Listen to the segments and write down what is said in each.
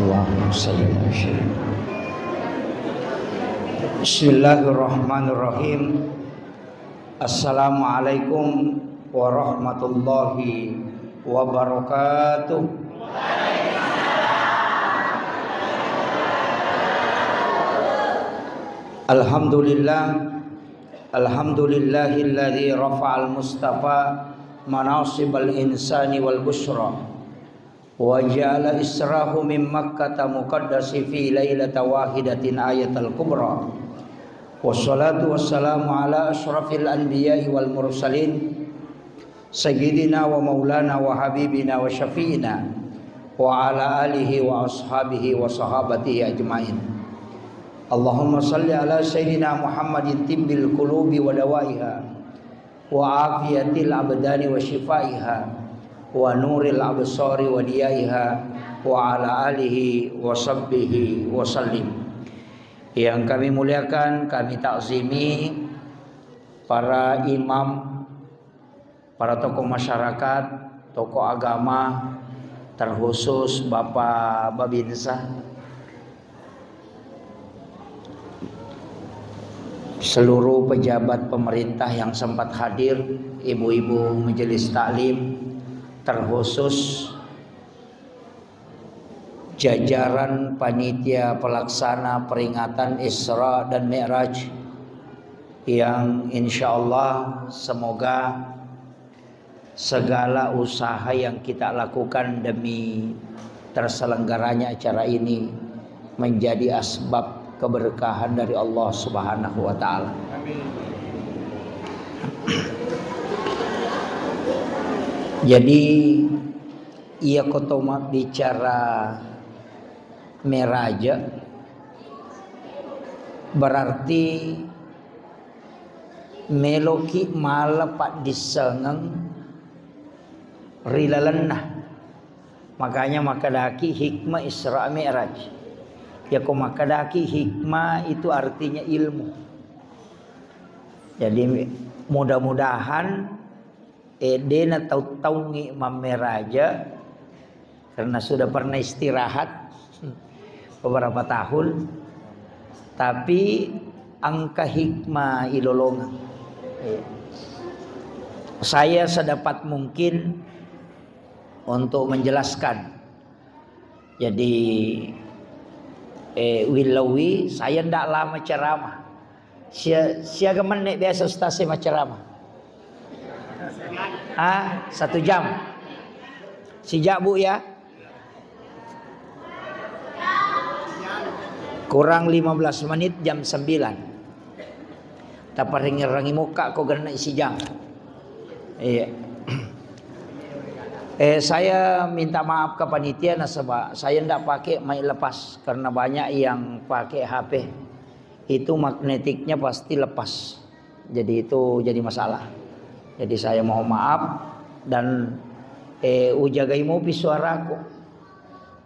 Allahumma salli ala sayyidina. Bismillahirrahmanirrahim. Assalamualaikum warahmatullahi wabarakatuh. Alhamdulillahilladzi rafa'al mustafa manasibal insani wal busyra wa ja'ala israhu min makkata muqaddasi fi lailata wahidatin ayatal kubra. Wassalatu wassalamu ala asyrafil anbiya'i wal mursalin sayyidina wa maulana wa habibina wa syafi'ina wa ala alihi wa ashabihi wa sahabatihi ajmain. Allahumma salli ala sayyidina Muhammadin tibbil qulubi wa dawaiha wa afiyatil abdani wa shifaiha wa nuril absari wa diyaiha wa ala alihi wa sahbihi wa sallim. Yang kami muliakan, kami takzimi para imam, para tokoh masyarakat, tokoh agama, terkhusus Bapak Babinsa, seluruh pejabat pemerintah yang sempat hadir, ibu-ibu majelis taklim, terkhusus jajaran panitia pelaksana peringatan Isra dan Mi'raj yang insyaallah semoga segala usaha yang kita lakukan demi terselenggaranya acara ini menjadi asbab keberkahan dari Allah Subhanahu wa taala. Amin. Jadi ia kotoma bicara meraja berarti meloki malapat disengeng rilalenah. Makanya makadaki hikmah Isra Mi'raj. Ya kok makadaki hikmah itu artinya ilmu. Jadi mudah-mudahan Dena tahu ngi mameraja karena sudah pernah istirahat beberapa tahun, tapi angka hikmah ilolongan. Saya sedapat mungkin untuk menjelaskan. Jadi wilawi saya ndak lama ceramah. Siaga menit biasa stasi ceramah. 1 jam. Sejak Bu ya. Kurang 15 menit jam 9. Tapi rangi muka kok kena isi jam. Iya. Saya minta maaf ke panitia nasabah. Saya ndak pakai mic lepas karena banyak yang pakai HP. Itu magnetiknya pasti lepas. Jadi itu jadi masalah. Jadi saya mohon maaf dan ujagai mau pi suaraku.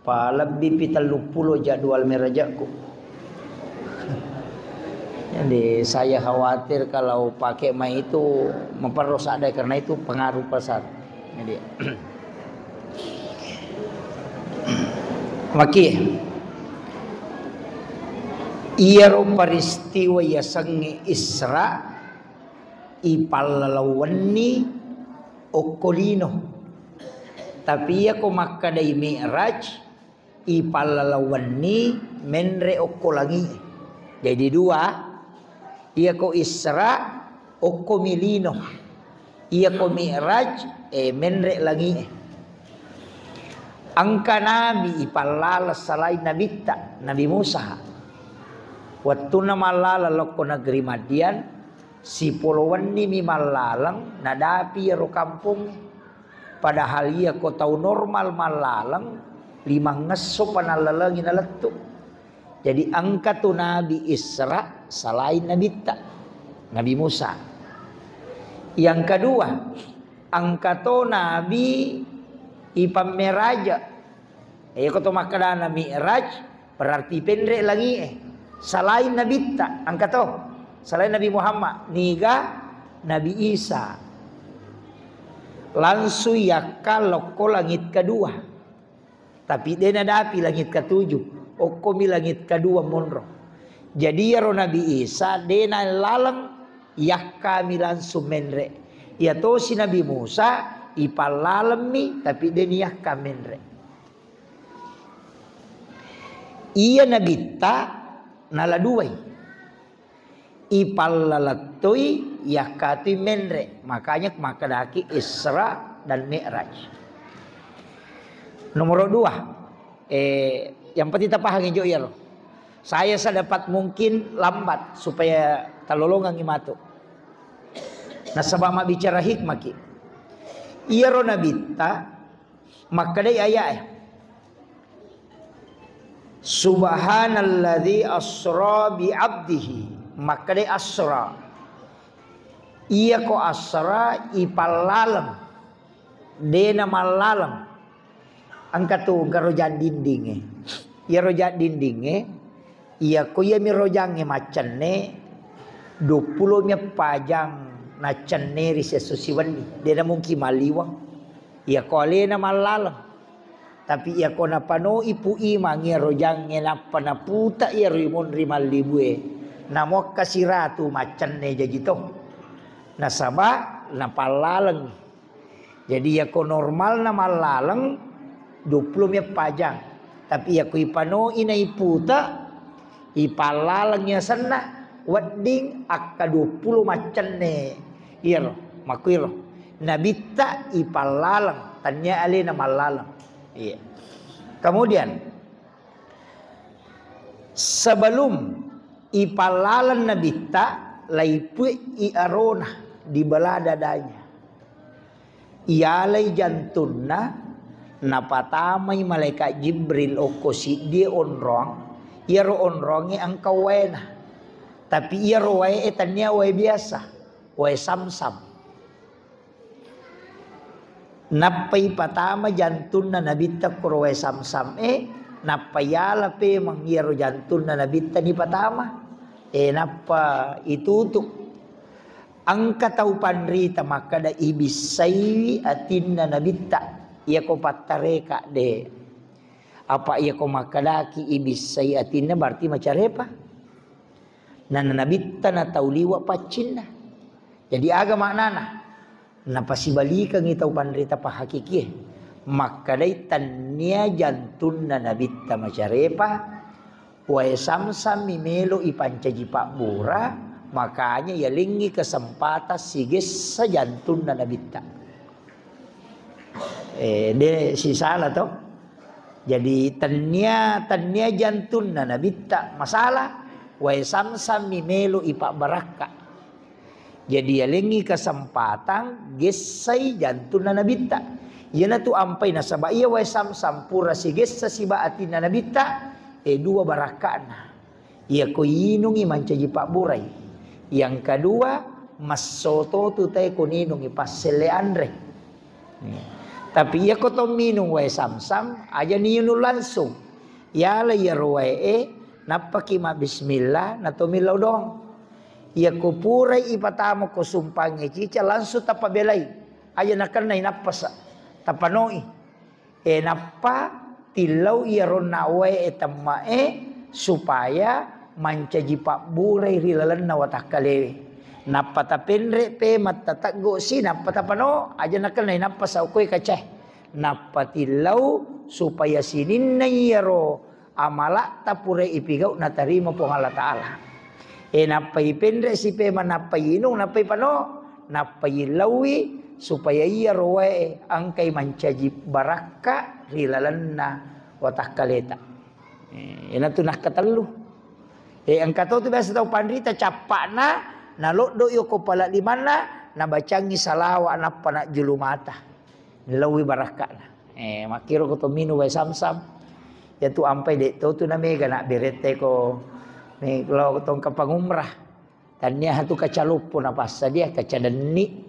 Pa lebih pi 30 jadwal merajaku. Jadi saya khawatir kalau pakai mic itu memperusak ada karena itu pengaruh pasar. Jadi maki iya peristiwa ya sangi Isra ipalalawanni okolino, tapi ya ko makadai Mi'raj ipalalawanni menre okolangi. Jadi dua, iya ko Isra okomilino, iya ko Mi'raj menre langi. Angka nabi ipalala salai nabita Nabi Musa. Waktu nama lala loko negeri Madian, si puluhan ni malalang nadapi ro kampung, padahal ia ko tahu normal malalang 5 ngeso panalalangin naletu. Jadi angka tu Nabi Isra selain nabita Nabi Musa. Yang kedua, angka tu Nabi ipameraja. Ko tu makadana Mi'raj berarti pendek lagi selain nabita angka tu. Selain Nabi Muhammad, niga Nabi Isa. Langsung ya kalau langit kedua. Tapi dia nada api langit ketujuh. Okomi langit kedua monro. Jadi ya Nabi Isa dena lalang yak kami langsung menre. Ya to si Nabi Musa ipalalemi tapi dia yak menre. Iya Nabi ta naladuai. Ipalalatoi yakati menre. Makanya makadaki Isra dan Mi'raj. Nomor 2, yang penting kita pahami jo ya. Saya dapat mungkin lambat supaya talolongan imatu. Nah sebab mak bicara hikmah ki. Iya ro nabita maka dai ayat. Subhanalladzi asra bi 'abdihi. Maka dai asra. Iya ko asra ipalalam. Dena malalam. Angkat tu rojan dindingnya. Ya rojan dindingnya. Ya ko ya mi rojange macane 20 nya pajang na cenneri sesusiwan dia mungkin maliwa. Ya ko alena malalam. Tapi ya ko na pano ipu imang ya rojange na panaputa ya rimon rimal libue. Namo kasiratu macane jadi to. Na sabah na palalang. Jadi ya ko normal na malalang 20 nya pajang. Tapi ya ko ipano ina iputa ipalalangnya sana wedding akka 20 macane. Iya makuiro. Nabita ipalalang tanya ali na malalang. Iya. Kemudian sebelum ipalalan nabita laipu iarona di bala dadanya. Ialai jantunna napatamay malaikat Jibril okosi dia onrong. Ia ro onrongi angkau wena. Tapi ia ro wae etania wae biasa. Wae samsam. Napai patama jantun na nabita kuro wae samsam. Napayala pe mangia ro jantun na nabita ni patama. Napa itutuk. Angka tau panrita maka da ibisai atin na nabita. Ia ko patareka de. Apa ia ko makadaki ibis sayatinna berarti macarepa. Nananabita na tauliwa pacinna. Jadi aga maknana. Napasibalikan itau panrita pa hakiki. Makadai tanya jantun na nabita macarepa. Wae samsam mimelo ipancaji pak bura. Makanya ia lingi kesempatan sigis sa jantun na nabita. Dia si salah toh. Jadi tanya jantun na nabita masalah. Wae samsam mimelo ipak baraka. Jadi alengi kesempatan gesai jantun na nabita. Yana tu ampai na sabah iya wae samsam pura si gesa si baati na nabita. Dua barakana. Ia ko inungi mancaji pak burai. Yang kedua mas soto tu tay ko ninungi pasele andre. Tapi ia koto minum wae samsam aja niunu langsung. Ya la ya wae napaki ma bismillah nato milau dong. Ia ko purai ipatamo ko sumpange cica langsung tapabelai. Aja nakan nai napas tapanoi. Napa tilau ia rona wae etamae supaya mancaji pak burai rilalan nawatakalewe. Napa tapendre pe matataggo si napa tapano aja nakal nai napa sa ukoy kaceh. Napa tilau supaya sinin na yaro amala tapure ipigau natarima po Allah Ta'ala. Napa ipendre si pe manapa inong napa ipano napa ilawi supaya yaro wae angkay mancaji baraka rilalan na watakaleta. Ina tu nak katalu. Ang kataw tu biasa tau pandrita capak na nalok do yo ko pala di mana na bacangi salawa na pana julumata lawi baraka na makiro ko to minu wae samsam ya tu ampai de to tu na mega na berete ko me lo tong kapangumrah tanya hatu kacalupo na pasa dia kacadeni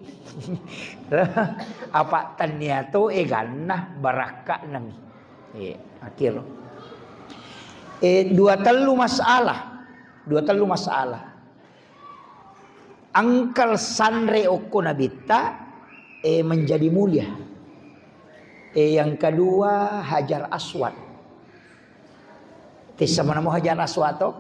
apa tanya to ganna baraka nami makiro dua telu masalah angkal sanre oko nabita menjadi mulia. Yang kedua Hajar Aswad. Tisa mana mau Hajar Aswad to?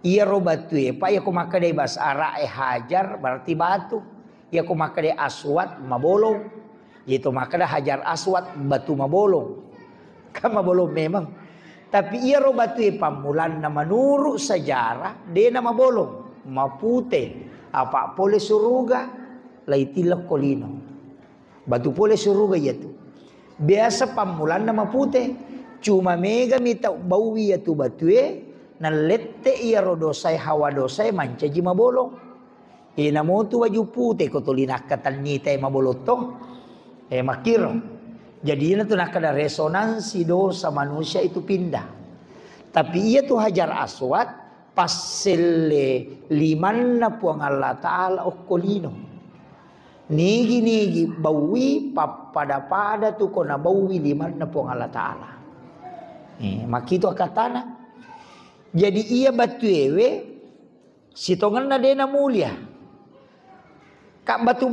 Iya ro batu pak ya kumaka deh bas ara hajar berarti batu. Ya kumaka deh aswad mabolong. Gitu maka dah Hajar Aswad batu mabolong. Kan mabolong memang. Tapi iya ro batu pamulan na menurut sejarah dia nama bolong, mapute, apa pole suruga, laitilak kolino. Batu pole suruga ya tu. Biasa pamulan nama pute, cuma mega mita bau ya tu batu nalette iya ro dosai hawa dosai mancaji mabolong. Ina mo tu baju pute ko tulinak katan nita maboloto. Makiro. Jadi itu nak ada resonansi dosa manusia itu pindah. Tapi ia tu Hajar Aswad paselle limanna puang Allah Ta'ala okolino. Nigi bawi pada tu kona bawi limanna puang Allah Ta'ala. Makito katana. Jadi ia batu sitongan na dena mulia. Kak batu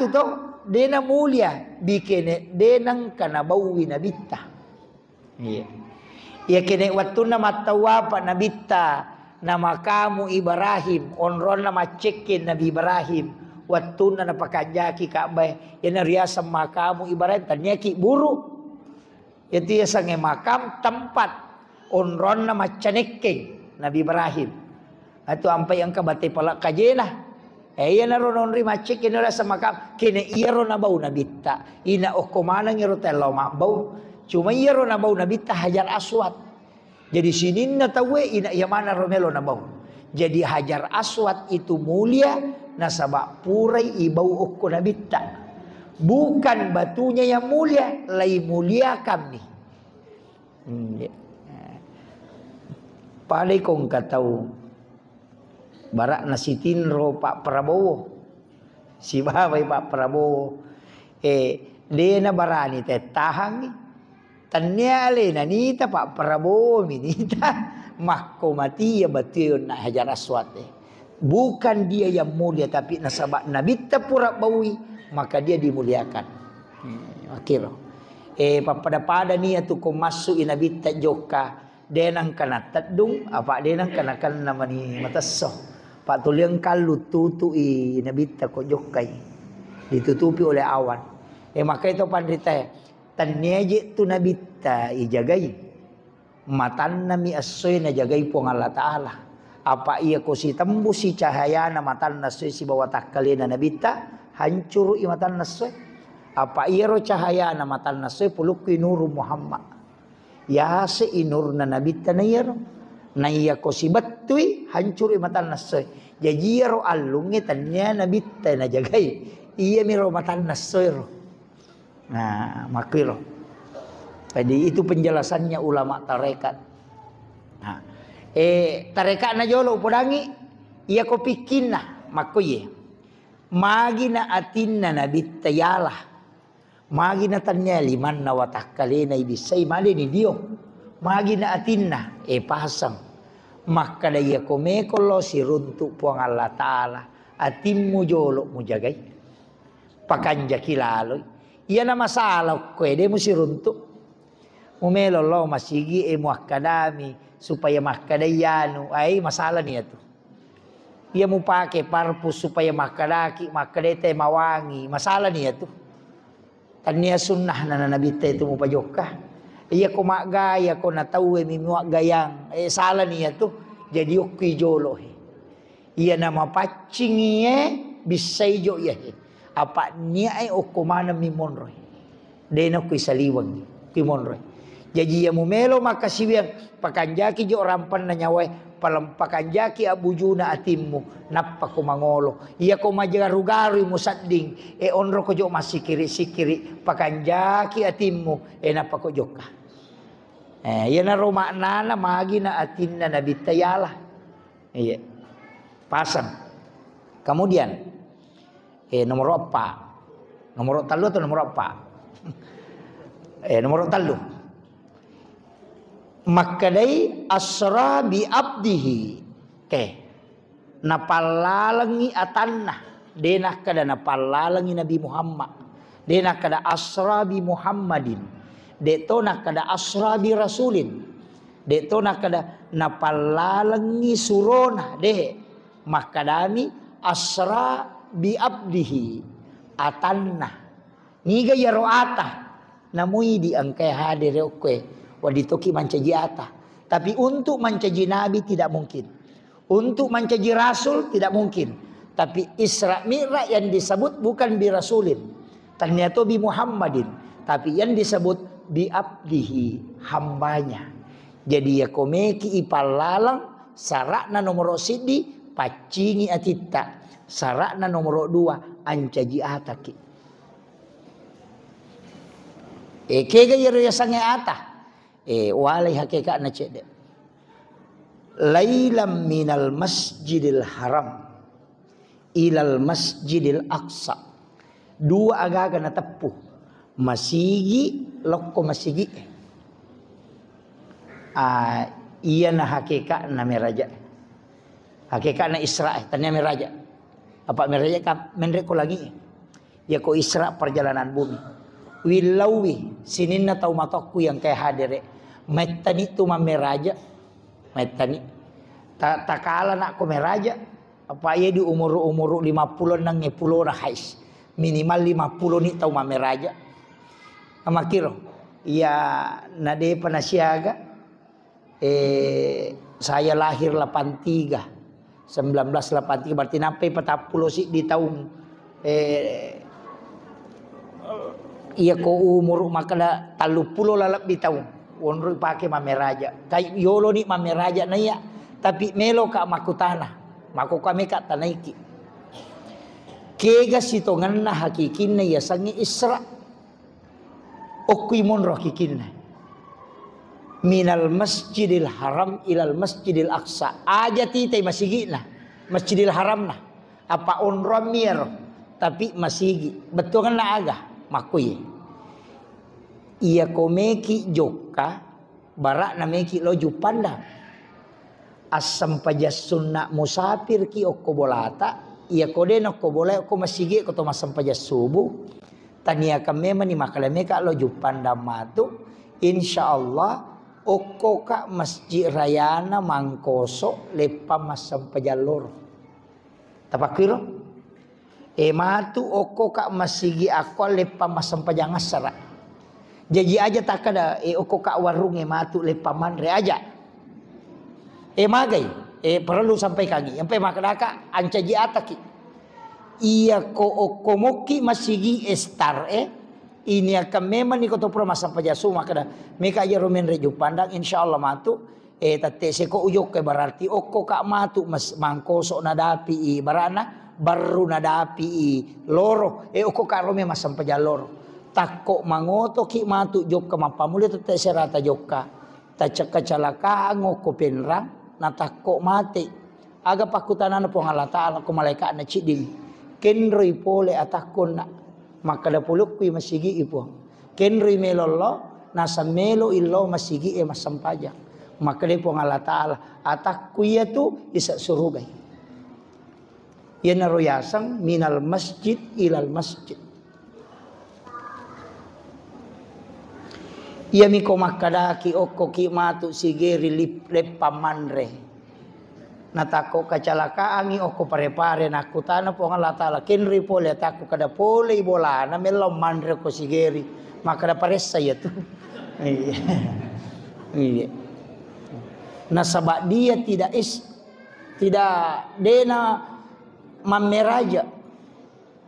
to dena mulia bikin denang kana bawi nabita. Iya. Ya kene waktu nama tawa pak nabita nama kamu Ibrahim onron nama cekin Nabi Ibrahim waktu nama pakanjaki Ka'bah ya riasa makamu Ibrahim tanyaki buru. Itu ya sange makam tempat onron nama caneking Nabi Ibrahim. Itu ampai yang kabate pala kajena. Iya naronon rima cek ina rasa makam kene iro na bau nabita ina okomana ngiro telo mak bau cuma iro na bau nabita Hajar Aswad. Jadi sini na tawe ina iya mana romelo na bau. Jadi Hajar Aswad itu mulia nasaba purai ibau okko nabita. Bukan batunya yang mulia, lai mulia kami. Palai kong katau barak nasitin ro Pak Prabowo. Si babai Pak Prabowo. Dia na barani te tahang. Tanyale na nita Pak Prabowo minita. Makko mati ya batiyon na Hajar Aswad. Bukan dia yang mulia tapi nasabak nabita pura bawi. Maka dia dimuliakan. Akhirnya. Pada niya tu ko masuk inabita joka. Denang kana tadung. Apa denang kana kan nama ni matasoh. Pak tuliang kalu tutui nabita ko jokai ditutupi oleh awan. Maka itu pandita tanyaje tu nabita ijagai matan nami asoy na jagai pong Allah Ta'ala. Apa ia ko si tembus si cahaya na matan nasoy si bawah takali na nabita hancur i matan nasoy. Apa ia ro cahaya na matan nasoy puluk nuru Muhammad. Ya se inur na nabita na yero. Na iya ko si batui hancur matan nasoy. Jadi ro alungi tanya nabita na jagay. Iya miro matan nasoy ro. Nah, makiro. Jadi itu penjelasannya ulama tarekat. Nah, tarekat na jolo podangi iya ko pikinna makoye. Magi na atin na nabita yalah. Magi na tanya liman na watakkalena ibisay mali ni Dio. Magi na atin na pasang. Maka daya komekolo si runtuk puang Allah Ta'ala. Atimmu jolo mu jagay. Pakanja kilaloy. Iya na masalah kwede mo si runtuk. Umelolo masigi muakadami. Supaya makadayano. Ay masalah niya to. Iya mo pake parpus supaya makadaki. Makadete mawangi. Masalah niya to. Tanya sunnah na nabita itu mo pajokah. Iya ko magaya ko natawe mimuak gayang. Salah niya to. Jadi oki jolo. Iya na mapacing bisay jo iya. Apa niya ay okumana mimonroy. Dena ko isaliwang kimonroy. Jadi iya mumelo makasibiyang pakanjaki jo rampan na nyaway. Pakanjaki abujuna atimmu. Napa ko mangolo. Iya ko majagarugaroy mo sading. Onro ko jo masikiri-sikiri. Pakanjaki atimmu. Napa ko jo ka. Yan na romakna na magi na atin na nabitayalah. Iya. Pasang. Kemudian nomor 4. Nomor 3 atau nomor 4? Nomor 3. Makadai asra bi abdihi. Napalalangi atanna. Denah kada napalalangi Nabi Muhammad. Dena kada asra bi Muhammadin. Deto nak kada asra bi rasulin. Deto nak kada napalalangi surona de. Makadami asra bi abdihi atanna. Niga ya roata. Namui di angkai hadir okwe. Waditoki mancaji ata. Tapi untuk mancaji nabi tidak mungkin. Untuk mancaji rasul tidak mungkin. Tapi Isra Mi'raj yang disebut bukan bi rasulin. Ternyata bi Muhammadin. Tapi yang disebut bi abdihi, hambanya. Jadi ya komeki ipal lalang sarakna nomor sidi pacingi atita. Sarakna nomor 2 ancaji ataki. Kega yero yasange ata. Walai hakikat na cede. Lailam minal masjidil haram ilal masjidil aqsa. 2 agaga na tepuh. Masigi lokko masigi. Iya na hakikat na meraja. Hakikat na Isra tanya meraja. Apa meraja kan menrek ko lagi. Ya ko Isra perjalanan bumi. Wilawi sinin na tau matokku yang kayak hadire. Metani tu mameraja. Metani. Takala nak ko meraja. Apa ya di umur 50 nang 10 na hais. Minimal 50 ni tau mameraja. Amakiro. Ya nade panasiaga. Saya lahir 83. 1983 berarti nape 40 sih di tahun iya ko umur makana 30 lalap di tahun. Onro pake mameraja. Kay yolo ni mameraja na iya. Tapi melo ka makutana. Mako kami ka tanaiki. Kega sitongan na hakikin na yasangi Isra. Okui monro hakikin na. Minal masjidil haram ilal masjidil aqsa. Aja titay masigi na. Masjidil haram na. Apa onro mir. Tapi masigi. Betul kan na aga. Makuy. Iya komeki joka. Barak na meki loju panda. Asam pajas sunna musafir ki okko bolata. Iya kode nokko boleh okko masigi koto masam pajas subuh. Tania kami mani makalame ka loju panda matu. Insyaallah okko ka masjid rayana mangkoso lepa masam pajalor. Tapakiro? Matu okko ka masigi ako lepa masam pajangasara. Jadi aja tak ada okko ka warung matu lepa manre aja. Magay perlu sampai kagi sampai makadaka ancaji ataki. Iya ko okomoki masigi estar ini akan memang ni koto pro masa pajasu makada meka aja romen reju pandang insyaallah matu tate seko uyok ke berarti okko kak matu mas mangkoso nadapi barana baru nadapi loro okko kak romen masa pajaloro takko mangoto ki matu jok ke mapamuli tate serata jokka tacak kecelakaan ngoko penrang natakko mati aga pakutanan po Allah taala ko malaikat na ciding kenri pole atakon na makada puluk kui masigi ipo kenri melolo nasa melo illo masigi masampaja makade po Allah taala atakku tu isa surubay yan royasang minal masjid ilal masjid iya mi ko makadaki okko ki matu sigeri lip pamanre natako kacelakaan okko pare-pare nakutana po Allah taala kenri pole takku kada pole bola na melo manre ko sigeri makada paressa ya tu iya nasabak dia tidak dena mameraja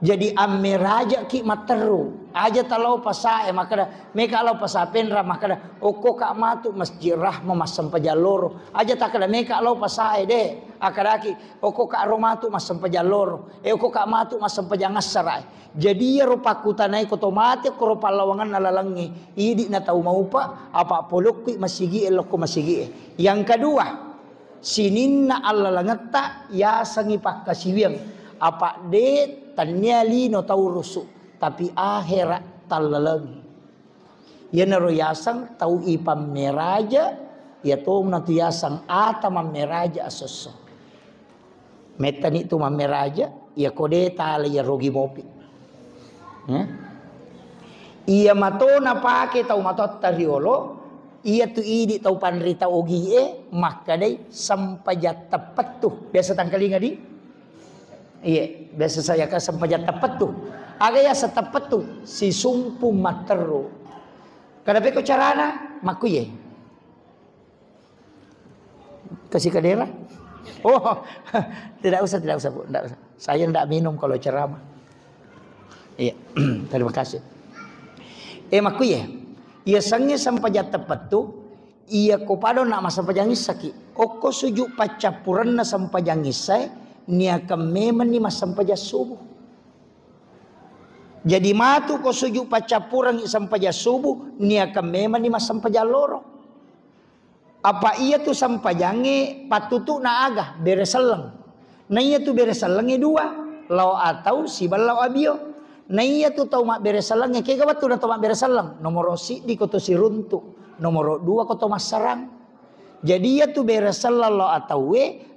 jadi ameraja ki materu aja talau pasae makada meka lau pasapenra makada okko kak matu masjid rahma masam pajaloro aja takada meka lau pasae de akadaki okko kak romatu masam pajaloro okko kak matu masam pajangasara jadi ya rupa kutanai kotomate ko rupa lawangan nalalangi idi na tau maupa apa polukki masigi elokko masigi yang kedua sininna Allah langeta ya sangi pakkasiwiang apa de tanyali no tau rusu tapi akhirat talalangi ya naroyasang tau ipam meraja ya to natuyasang ata mameraja asoso metani tu mameraja ya kode tala ya rogi mopi Ia matona pake tau matot tariolo. Ia tu idi tau panrita ogi maka dai sampajat tepat tuh. Biasa tangkalinga di. Iya, biasa saya ka sampajat tepat tuh. Agaya sa tepat tuh si sumpu matero. Kadape ko carana makuye. Kasih kadera. Oh, tidak usah Bu, tidak usah. Saya tidak minum kalau ceramah. Iya, terima kasih. Makuye. Ia sange sampajat tepat tu, ia kopado nak masampajangis saki. Oko sujuk pacapuran na sampajangis saya, nia kememen ni masampajat subuh. Jadi matu ko sujuk pacapuran sampajat subuh, nia kememen ni masampajat loro. Apa ia tu sampajange patutu na agah bereselang. Na ia tu bereselangnya dua, lau atau si balau abio. Nah iya tu tau mak beresalangnya kaya gawat tu na tau mak beresalang. Nomor si di koto si runtuk, nomor 2 koto mas sarang. Jadi iya tu beresalang lo atau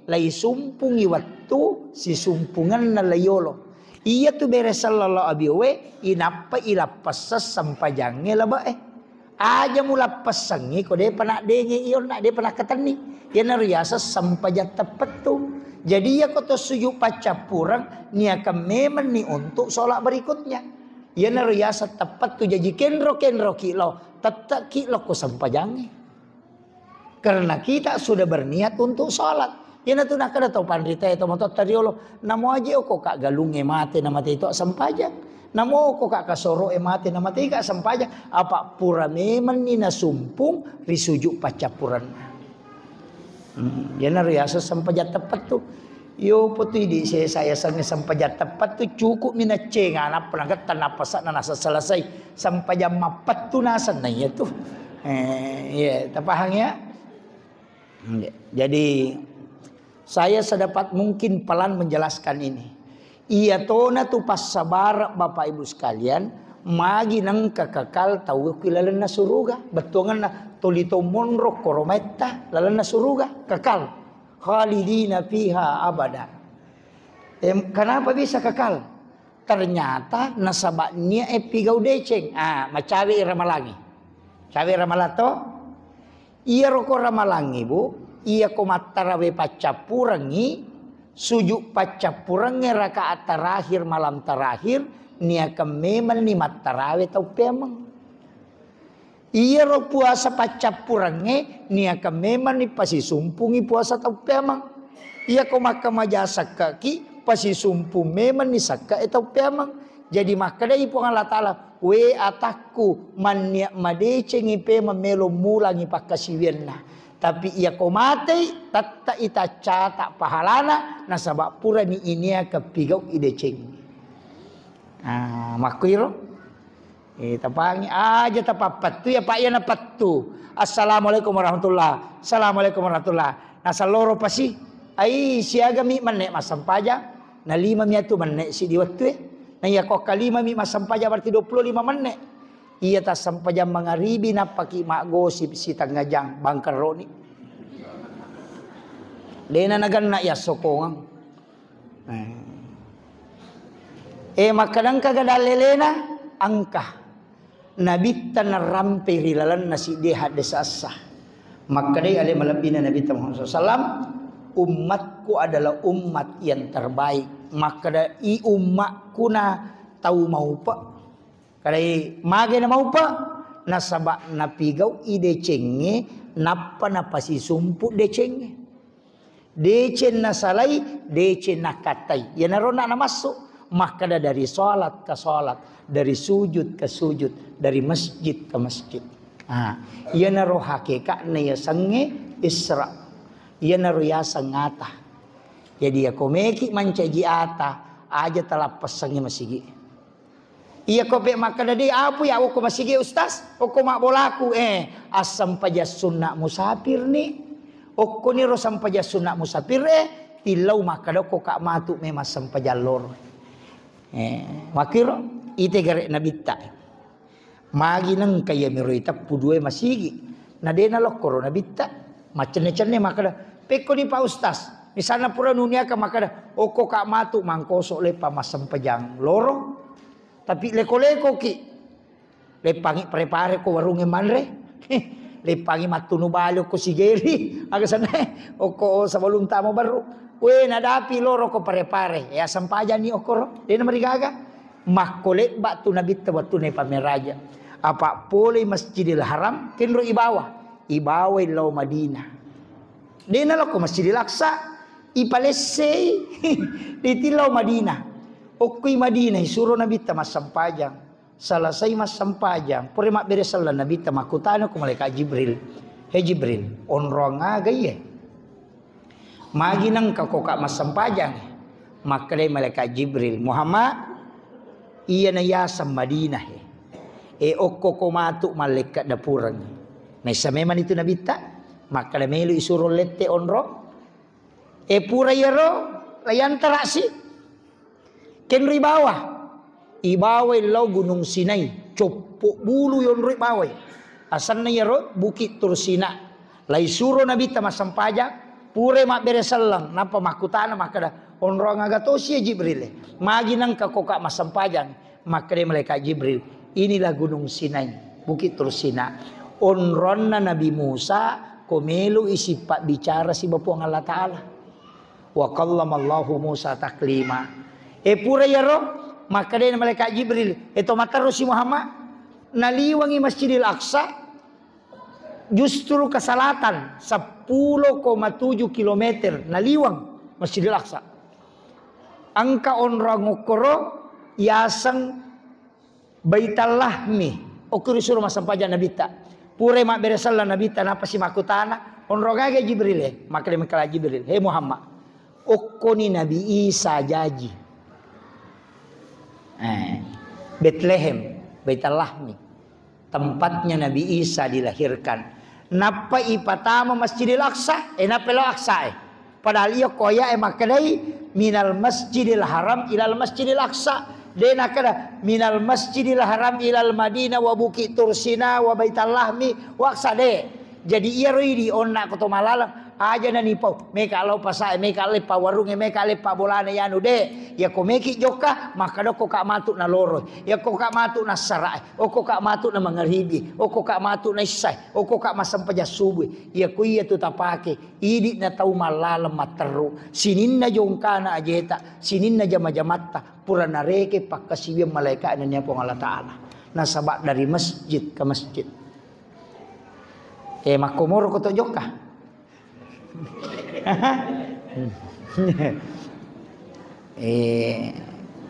lai sumpungi waktu si sumpungan na layolo. Iya tu beresalang lo abiwe inapa ilapas sampajangnya lah ba aja mula pasangi ko de panak denge iyon nak de panak katani. Yan riasa sampajat tepat tu. Jadi ya koto sujuk pacapurang ni akan memang ni untuk sholat berikutnya. Ya nariasa tepat tu jadi kenro kilo tetap kilo ko sampajangi. Karena kita sudah berniat untuk sholat. Ya tu nak kada tau pandita itu motot tariolo. Namo aja ko kak galunge mate nama itu sampajang. Namo ko kak kasoro mate nama kak sampajang. Apa pura memang ni nasumpung risujuk pacapuran. Ya nariasa sampajat tepat tu. Yo putih di saya sange sampajat tepat tu cukup mina cenga anak penangkat tanah pasak na nasa selesai sampajat mapat tu nasan nah ya tu. Ya, terpahang ya. Jadi saya sedapat mungkin pelan menjelaskan ini. Iya tona tu pas sabar Bapak Ibu sekalian magi nang kakakal tahu kilalan na suruga betongan na tolito monro korometa lalan na suruga kekal khalidina fiha abada. Kenapa bisa kekal? Ternyata nasabaknya epigau deceng. Macawi ramalangi. Cawi ramalato. Iya roko ramalangi bu. Iya komatarawe pacapurangi. Sujuk pacapurangi rakaat terakhir malam terakhir. Nia kememan ni matarawe tau pemang. Iya ro puasa pacapurange nia kememan ni pasi sumpungi puasa tau pemang. Iya ko maka majasa kaki pasi sumpu meman ni saka tau pemang. Jadi maka dai po Allah taala we ataku man nia madecengi pemang melo mulangi pakasiwenna. Tapi ia ko mate tatta ita cata pahalana nasabak pura ni inia kepigau ideceng. Makuiro tapangi aja tapapat tu ya pak ya napat tu. Assalamualaikum warahmatullah. Assalamualaikum warahmatullah. Nasa loro pasi ai siaga mi manek masampaja na 5 tu manek si diwatu na ya kok kalima mi masampaja berarti 25 manek. Iya ta sampaja mangaribi na paki mak gosip si tangajang bangkar roni. Dena nagan na ya sokongang. Makadang kagadalelena angka nabitta na rampe rilalan nasi deha desasa. Makadai ale malabina Nabi Muhammad SAW umatku adalah umat yang terbaik. Makadai umatku na tahu mau pa. Kadai mage na mau pa nasaba napigau ide cenge napa napasi sumpu de cenge. Decen na salai, decen na katai. Ya narona na masuk. Maka dari sholat ke sholat, dari sujud ke sujud, dari masjid ke masjid. Ia naro hakikat na ya sange isra. Ia naro ya sangata. Jadi ya komeki mancaji ata aja telah pesangi masigi. Ia kope maka dari apa ya aku masigi ustaz? Aku mak bolaku asam paja sunnah musafir ni. Aku ni rosam paja sunnah musafir tilau maka do kak matu memang sampaja lor. Makiro ite garek nabita magi nang kaya miroita pudue masigi na dena lokoro nabita macene-cene makada peko ni pa ustaz misalnya pura dunia ka makada oko kak matu mangkoso le pa masampajang loro tapi leko-leko ki Lepangi prepare ko warunge manre. Lepangi matunu balo ko sigeri. Aga sana oko sebelum tamu baru. We nadapi loro ko prepare. Ya sampajan ni okoro. Dia marigaga. Makole batu nabi tawatu ne pameraja. Apa pole Masjidil Haram kenro ibawa. Ibawa lau Madinah. Dia nalo ko Masjidil Aqsa. Ipalesei. Ditilau Madinah. Okui Madinah suruh nabi tamas sampajang. Selesai mas sampajang, puri mak beresalah Nabi tamakutano ko malaikat Jibril. He Jibril, onrong aga ye. Magi nang kakoka mas sampajang. Makre malaikat Jibril, Muhammad iya na yasam Madinah he. Okko ko matuk malaikat dapurang. Nah memang itu Nabi ta, makre melu isuruh lete onrong. Pura yero layan terasi. Kenri bawah. Ibawai lau Gunung Sinai, copok bulu yon roi bawai. Asan na yaro Bukit Tursina. Lai suruh Nabi tamas sampaja, pure mak beresalang, napa makutana makada onrong agatosi Jibril. Magi nang kakoka mas sampajang, makade malaikat Jibril. Inilah Gunung Sinai, Bukit Tursina. Onron na Nabi Musa komelu isi pak bicara si bapuang Allah Ta'ala. Wa kallamallahu Musa taklima. Pura yaro maka dia malaikat Jibril itu mataru si Muhammad naliwangi Masjidil Aqsa justru ke selatan 10,7 kilometer naliwang Masjidil Aqsa. Angka onrang ukoro yasang Baital Lahmi ukuri suruh masampaja Nabi ta. Pure mak beresalla Nabi ta napa si makutana onrong aga Jibril maka dia makala Jibril. Hei Muhammad ukoni Nabi Isa jaji. Bethlehem, Baitul Lahmi, tempatnya Nabi Isa dilahirkan. Napa ipatama Masjidil Aqsa? Napa lo Aqsa? Padahal ia koya makadai minal Masjidil Haram ilal Masjidil Aqsa. Dena kada minal Masjidil Haram ilal Madinah wa Bukit Tursina wa Baitul Lahmi wa Aqsa de. Jadi ia roi di onna koto malalang aja na nipau meka lau pasai meka lepa warunge meka lepa bolane yanu de ya ko meki joka maka do ko ka matu na loro ya ko ka matu na sarai o ko ka matu na mangaribi o ko ka matu na isai o ko ka masampaja subuh ya ko iya tu tapake idi na tau malalam materu sinin na jongkana ajeta sinin na jama-jamatta pura nareke pakasibi malaikat na niya pong Allah Ta'ala nasabak dari masjid ke masjid. Makomoro ko to joka.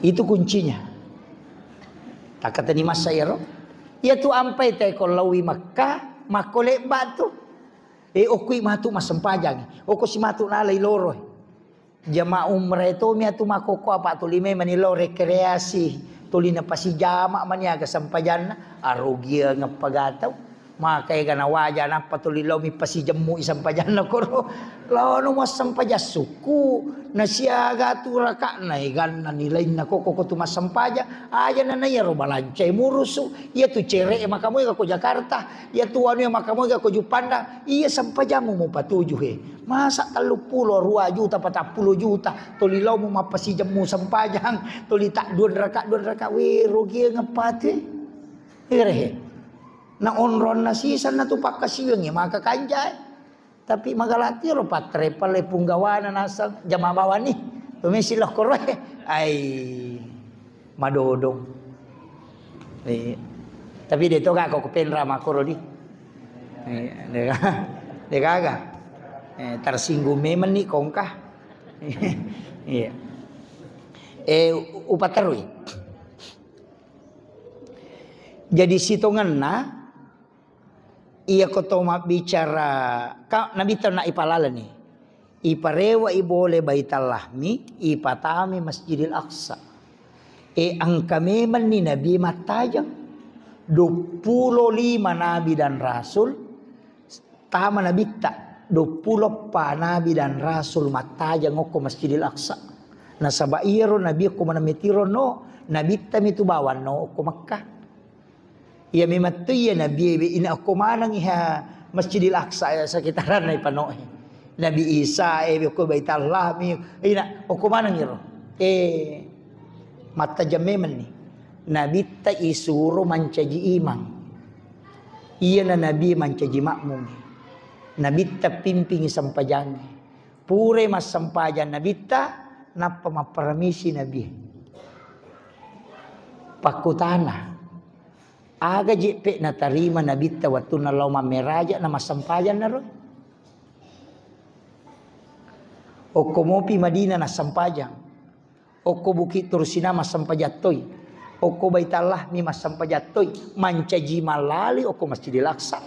Itu kuncinya. Tak kata ni masa ya roh. Ya tu ampai te ko lawi Makkah makole batu. Okui matu masempajang. Oko si matu nalai loro. Jamaah umrah itu mi atu makoko apa tu lime manilo rekreasi. Tulina pasi jama maniaga sampajan arugia ngapagatau. Maka kana waja na patulilaw mi pasijammu isang pajan na koro law no masampaja suku na siaga tu raka na igan na nilay na koko tu masampaja aja na nayaro balancay murusu iya tu cere makamoy ka ko Jakarta iya tu ano makamoy ka ko Jupanda iya sampajamu mo patujuh masa 30 2 juta 40 juta tulilaw mo mapasijammu sampajang tulita 2 raka we rugi ngapate irehe na onron na sisan na tupak kasiyong maka kanjay tapi magalati ro patre pale punggawana nasa jamabawan ni tumisilah ko ay madodong tapi dito ka ko penra makoro di deka tersinggung memang ni kongkah iya upaterui jadi sitongan na iya ko to bicara ka nabi tahu na ipalala ni iparewa ibole Baitul Lahmi ipatami Masjidil Aqsa ang kami man ni Nabi matajang 25 nabi dan rasul tama nabi ta 20 pa nabi dan rasul matajang ko Masjidil Aqsa nasaba iro nabi ko manamitiro no nabi ta mitu bawan no ko Makkah. Ya memang tu ya Nabi ina ako manang iha Masjidil Aqsa ya sekitaran na ipanoe. Nabi Isa ko Baitul Lahmi ina ako manang iro. Mata jameman ni. Nabi ta isuro mancaji imang. Iya na Nabi mancaji makmum. Nabi ta pimpingi sampajangi. Pure mas sampajan Nabi ta napa maparamisi Nabi. Pakutana. Aga jepe na tarima Nabi ta waktu na lau mameraja na masampajan na ro. Oko mopi Madinah na sampajang. Oko Bukit Tursina mas sampajatoy. Oko Baitallah mi mas sampajatoy. Mancaji malali oko Masjidil Aqsa.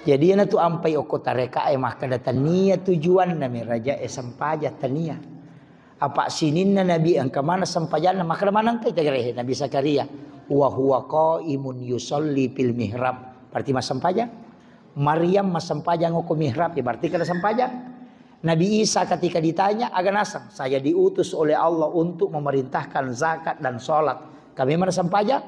Jadi na tu ampai oko tareka maka datania tujuan na meraja sampaja tania. Apa sinin na Nabi ang kamana sampajan na maka manang kay tagarehe Nabi Zakaria. Wa huwa qaimun yusolli fil mihrab. Berarti mas sampajang. Maryam mas sampajang oko mihrab ya berarti kada sampajang. Nabi Isa ketika ditanya agak nasang, saya diutus oleh Allah untuk memerintahkan zakat dan sholat. Kami mana sampajang?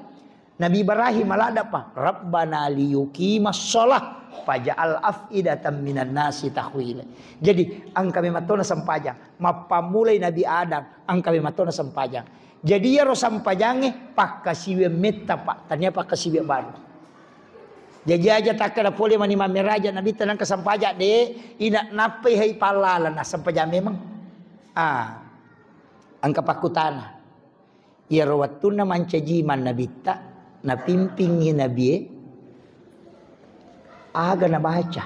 Nabi Ibrahim malah ada apa? Rabbana liyuqimas sholat faja'al af'idatan minan nasi tahwila. Jadi ang kami matona sampajang. Mapamulay Nabi Adam ang kami matona sampajang. Jadi ya ro sampajange pakasiwe metta pak tanya pakasiwe baru. Jadi aja tak kada boleh mani mameraja Nabi tenang ke sampaja de ina napai hai palala na sampaja memang. Angka pakutana. Ya rawatuna mancajiman Nabi ta na pimpingi Nabi aga na baca.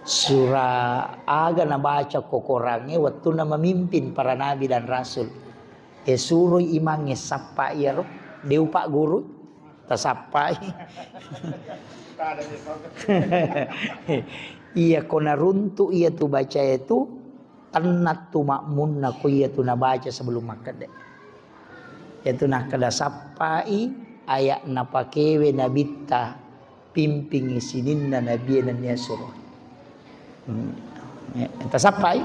Surah aga na baca kokorange waktu na memimpin para nabi dan rasul. Suruh imange sapa ya ro deu pak guru tasapai. Iya kona runtu iya tu baca itu tanat tu makmun naku iya tu na baca sebelum makan deh. Itu nak kada sapai ayat na pakewe nabita pimpingi sinin na nabi dan ya suruh. Enta sapai.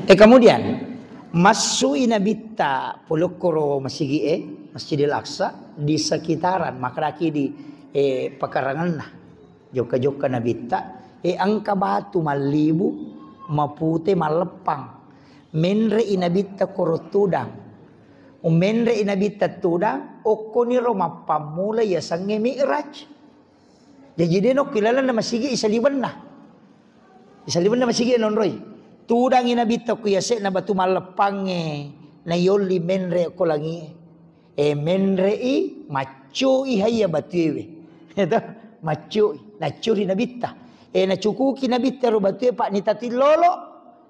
Kemudian masui nabita polokoro Masjidil Aqsa di sekitaran makaraki di pekarangan nah joka-joka nabita angka batu malibu mapute malepang menre inabita korotudang menre inabita tudang okoniro mapamula ya sange mi'raj. Jadi dia nok kilala na masigi isaliban na masigi nonroy. Tudang inabita ko yase na batu malepange na yoli menre ko langi menre i macho i haya batuwe itu macho na curi nabita na cukuki nabita ro batuwe pak ni tati lolo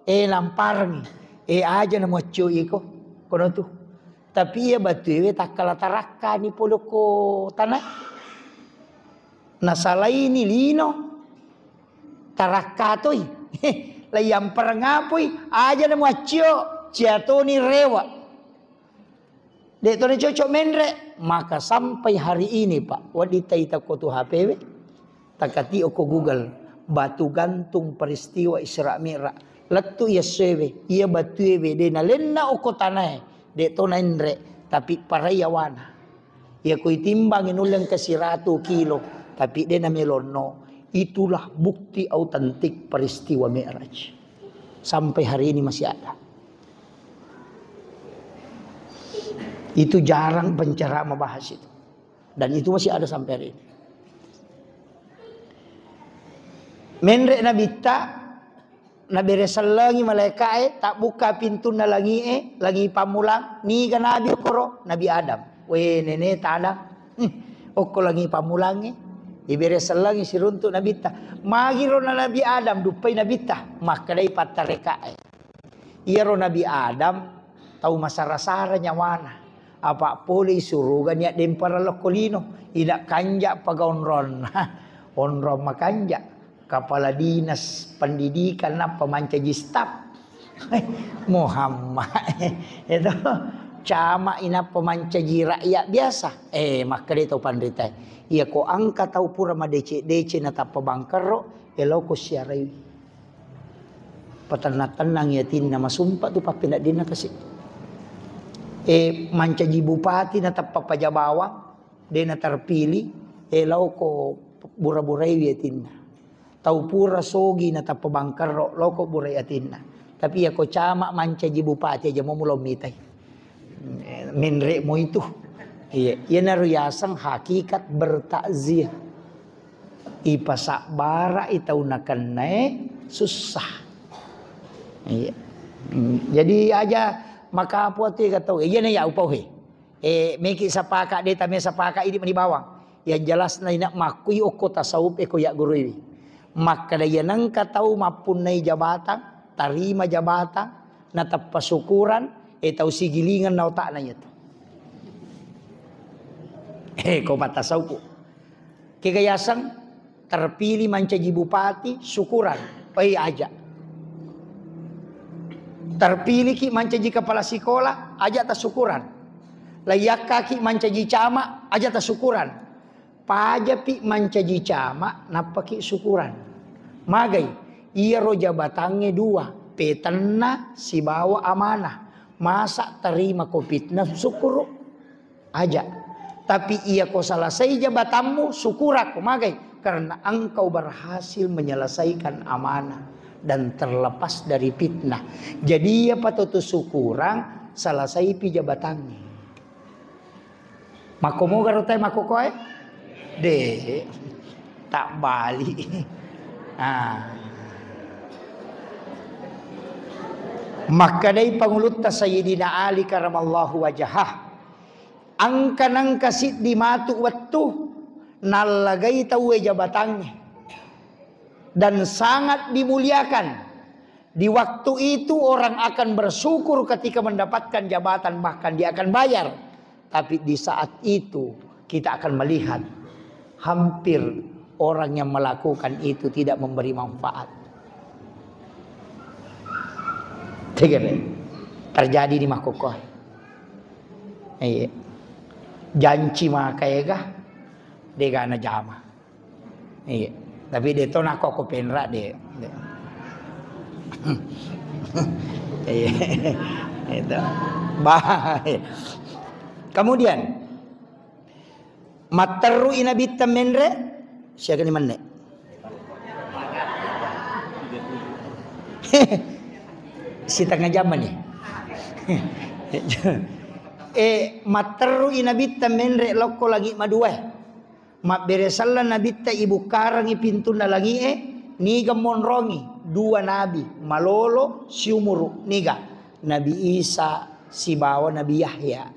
lamparngi aja na macho i ko kono tu tapi ya batuwe takala taraka ni poloko tanah nasalai ni lino taraka toy layang perangapoy aja na macho ciato ni rewa deto ni cocok menre maka sampai hari ini pak wadita ita ko tu HPW takati oko Google batu gantung peristiwa Isra Mi'raj letu ya sewe ia batu ewe de na lenna oko tanah deto na nre tapi parayawana ia ko itimbang inulang kasi 100 kilo tapi de na melono. Itulah bukti autentik peristiwa Mi'raj. Sampai hari ini masih ada. Itu jarang pencerah membahas itu. Dan itu masih ada sampai hari ini. Menrek nabita Nabi resalangi malaikat tak buka pintu na langi lagi pamulang ni kan Nabi koro Nabi Adam. We nene tak ada. Oko lagi pamulangi. Ibere salangi siruntuk nabita magiro na Nabi Adam dupai nabita makadai patareka iya ro Nabi Adam tahu masara-sara nyawana apa poli surugan ya dempara lokolino ida kanja pagaonron onron makanja kepala dinas pendidikan apa mancaji staf Muhammad itu cama ina pemancaji rakyat biasa makadai tahu pandritai ia ko angka tahu pura ma DC na tapa bangkero elo ko siarai patanatan ya tin na masumpa tu papindak dina kasi mancaji bupati na tapa pajabawa de na terpilih elo ko burai atinna. Tau pura sogi na tapabangkar loko burai atinna. Tapi ya ko cama manca ji bupati aja mau mulai mitai. Menre mo itu. Iya, ia naruyasang hakikat bertakziah. Ipasak bara itau nakanai susah. Iya. Jadi aja maka puati kata, iya na ya upau he. Meki sapaka de tame sapaka ini mani bawang. Yang jelas na ina makui oko tasawuf eko ya gurui. Maka daya nang katau mapun nai jabatan, tarima jabatan, natap pasukuran, tau sigilingan na otak na itu. Ko patasawuf. Kegayasang terpilih mancaji bupati syukuran. Aja. Terpilih ki mancaji kepala sekolah, aja tas syukuran. Layak kaki mancaji cama, aja tas syukuran. Pajapi mancaji cama, napaki syukuran. Magai, iya ro jabatannya 2. Petana si bawa amanah. Masa terima kopitna syukur aja. Tapi iya ko selesai jabatanmu syukur aku magai. Karena engkau berhasil menyelesaikan amanah. Dan terlepas dari fitnah. Jadi ya patutu syukurang selesai pi jabatannya. Makomo garotai makokoy? De tak balik. Maka dari pangulut Sayyidina Ali karamallahu wajahah. Angkanang kasit di matu wattu nalagay tawe jabatannya. Dan sangat dimuliakan. Di waktu itu orang akan bersyukur ketika mendapatkan jabatan. Bahkan dia akan bayar. Tapi di saat itu kita akan melihat. Hampir orang yang melakukan itu tidak memberi manfaat. Terjadi di Makokoh. Janji makanya dia na jama. Tapi dia tu nak kok penrak dia. Itu. Bahaya. Kemudian materu inabita menre siapa ni mana? Si tengah zaman ni. Materu inabita menre loko lagi madua. Mak beresalla nabitta ibu karang pintu na lagi niga monrongi 2 nabi malolo siumuru niga Nabi Isa si bawa Nabi Yahya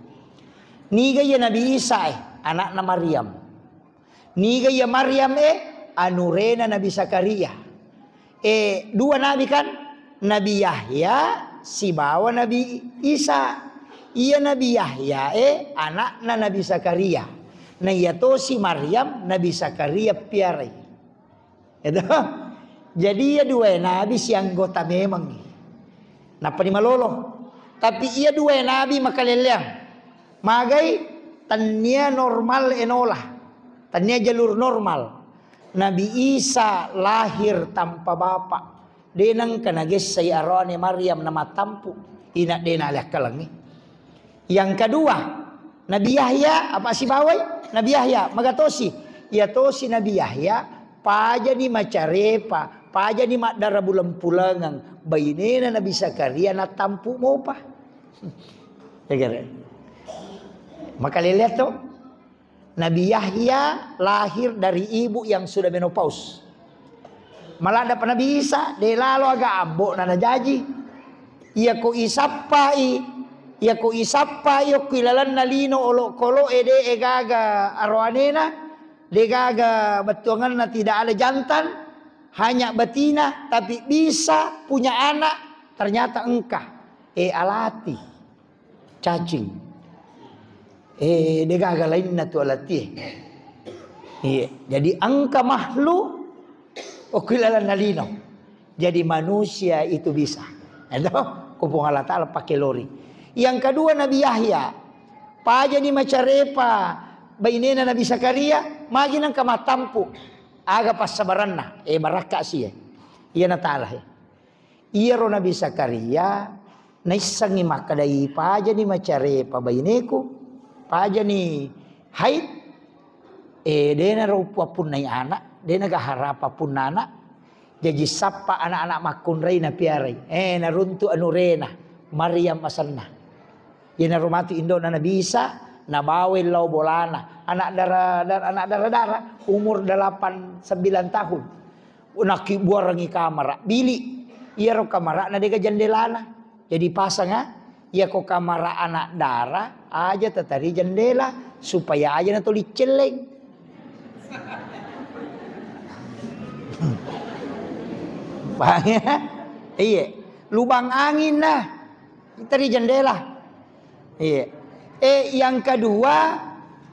niga ya Nabi Isa anak na Maryam niga ya Maryam anurena Nabi Zakaria 2 nabi kan Nabi Yahya si bawa Nabi Isa iya Nabi Yahya anak na Nabi Zakaria. Nah yato si Maryam Nabi Zakaria piarai. Itu. Jadi ia 2 nabi si anggota memang. Napa ni malolo. Tapi ia 2 nabi makaleleang. Magai tania normal enolah. Tania jalur normal. Nabi Isa lahir tanpa bapak. Denang kanages say arone Maryam nama tampu. Ina dena alak kalangi. Yang kedua Nabi Yahya apa si bawai? Nabi Yahya magatosi. Ya tosi Nabi Yahya paja ni macarepa, paja ni makdara bulan pulangang. Bainena Nabi Zakaria na tampu mo pa. Maka lihat tu Nabi Yahya lahir dari ibu yang sudah menopause. Malah ada Nabi Isa, dia lalu agak ambok na najaji. Ia ko isapai. Ya ko isappa yo kilalan nalino olo kolo ede egaga arwanena degaga betuangan na tidak ada jantan hanya betina tapi bisa punya anak ternyata engkah alati cacing degaga lain na tu alati jadi angka makhluk o kilalan nalino jadi manusia itu bisa itu kupung Allah Ta'ala pakai lori. Yang kedua Nabi Yahya. Paja ni macarepa. Bainena Nabi Zakaria. Magi nang kamatampu. Aga pas sabaranna. Baraka siya. Iya na ta'ala. Iya ro Nabi Zakaria. Naisangi makadai. Paja ni macarepa baineku. Paja ni haid. Dena rupa pun nai anak, dena gaharapa pun anak. Jadi sapa anak-anak makun reina piarai. Naruntu anu rena Maryam asanna. Yana rumati Indo na bisa na bawel lau bolana. Anak darah umur 8-9 tahun. Unaki buarangi kamar bili. Iya ro kamar na dega jendelana. Jadi pasang iya ko kamar anak darah aja tetari jendela supaya aja na tuli celeng. Paham ya? Iya, lubang angin dah. Kita di jendela. Iya. Yang kedua,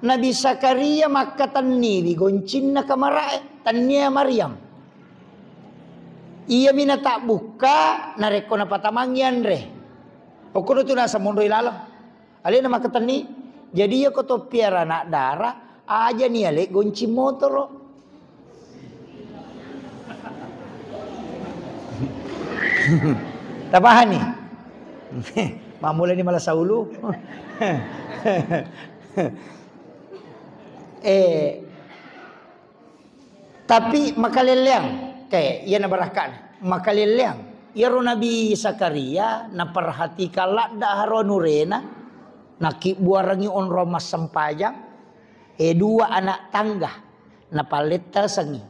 Nabi Zakaria maka tanni digoncin na kamara tannia Maryam. Iya mina tak buka nareko na patamangyan re. Okuno tu nasa mundo ilalang. Ali na maka tanni. Jadi ya koto piara anak darah aja nih ale gonci motor. Tapahan nih. Mamula ni malah saulu. Tapi makaleleang kayak ia nabarakan makaleleang. Iro Nabi Zakaria na perhatikan lakda haro nurena naki buarangi on romas sempajang. Dua anak tangga na paleta sangi.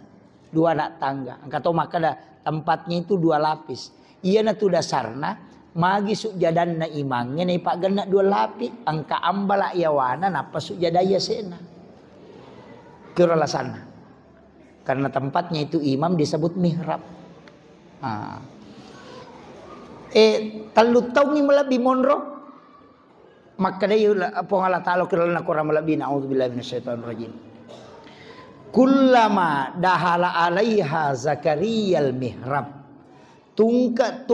Dua anak tangga. Angkato makada tempatnya itu 2 lapis. Iya na tu dasarna magi sujadan na imangnya na ipak gana 2 lapis. Angka ambala iyawana napa sujadaya sena. Kira lasana. Karena tempatnya itu imam disebut mihrab. Talu tau ni malabi monro. Maka dayu apa Allah Ta'ala kira na kurang malabi na'udzubillahi minasyaitonir rajim. Kullama dahala alaiha Zakaria al-mihrab. Tungka